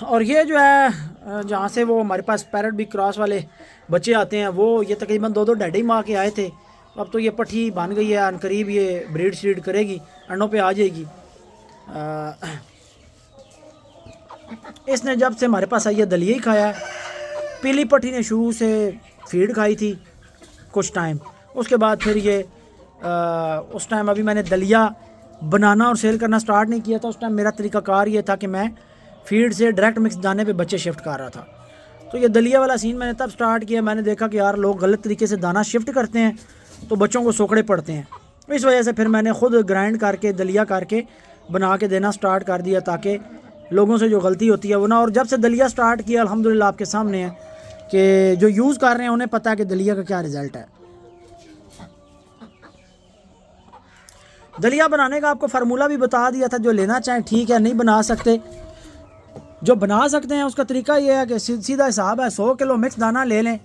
और ये जो है जहाँ से वो हमारे पास पैरेट भी क्रॉस वाले बच्चे आते हैं, वो ये तकरीबन 2 डैडी माँ के आए थे। अब तो ये पट्टी बन गई है, अनकरीब ये ब्रीड श्रीड करेगी, अंडों पे आ जाएगी। इसने जब से हमारे पास आई है दलिया ही खाया है। पीली पट्टी ने शुरू से फीड खाई थी कुछ टाइम, उसके बाद फिर ये उस टाइम अभी मैंने दलिया बनाना और सेल करना स्टार्ट नहीं किया था। उस टाइम मेरा तरीक़ाकार ये था कि मैं फीड से डायरेक्ट मिक्स दाने पे बच्चे शिफ्ट कर रहा था। तो ये दलिया वाला सीन मैंने तब स्टार्ट किया, मैंने देखा कि यार लोग गलत तरीके से दाना शिफ्ट करते हैं तो बच्चों को सोकड़े पड़ते हैं। इस वजह से फिर मैंने ख़ुद ग्राइंड करके दलिया करके बना के देना स्टार्ट कर दिया, ताकि लोगों से जो गलती होती है वो ना। और जब से दलिया स्टार्ट किया अल्हम्दुलिल्लाह आपके सामने है कि जो यूज़ कर रहे हैं उन्हें पता है कि दलिया का क्या रिज़ल्ट है। दलिया बनाने का आपको फार्मूला भी बता दिया था, जो लेना चाहें ठीक है, नहीं बना सकते, जो बना सकते हैं उसका तरीका ये है कि सीधा हिसाब है, 100 किलो मिक्स दाना ले लें।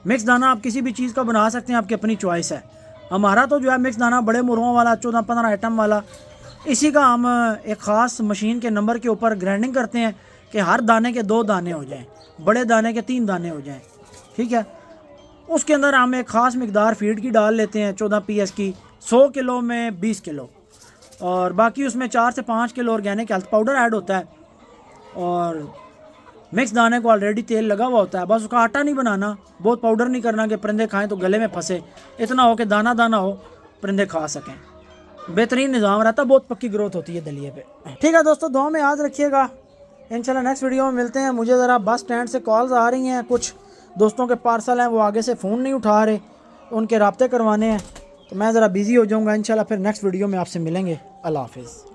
मिक्स दाना आप किसी भी चीज़ का बना सकते हैं, आपकी अपनी चॉइस है। हमारा तो जो है मिक्स दाना बड़े मुर्गों वाला 14-15 आइटम वाला, इसी का हम एक ख़ास मशीन के नंबर के ऊपर ग्राइंडिंग करते हैं कि हर दाने के 2 दाने हो जाएं, बड़े दाने के 3 दाने हो जाएं। ठीक है, उसके अंदर हम एक ख़ास मकदार फीड की डाल लेते हैं, 14 PS की। 100 किलो में 20 किलो, और बाकी उसमें 4 से 5 kilo organic health powder add होता है। और मिक्स दाने को ऑलरेडी तेल लगा हुआ होता है, बस उसका आटा नहीं बनाना, बहुत पाउडर नहीं करना कि परिंदे खाएं तो गले में फंसे। इतना हो कि दाना दाना हो, परिंदे खा सकें। बेहतरीन निज़ाम रहता, बहुत पक्की ग्रोथ होती है दलिए पे। ठीक है दोस्तों, दुआ में याद रखिएगा। इंशाल्लाह नेक्स्ट वीडियो में मिलते हैं। मुझे ज़रा बस स्टैंड से कॉल्स आ रही हैं, कुछ दोस्तों के पार्सल हैं, वो आगे से फ़ोन नहीं उठा रहे, उनके रब्ते करवाने हैं, तो मैं ज़रा बिज़ी हो जाऊँगा। इंशाल्लाह फिर नेक्स्ट वीडियो में आपसे मिलेंगे। अल्लाह हाफ़िज़।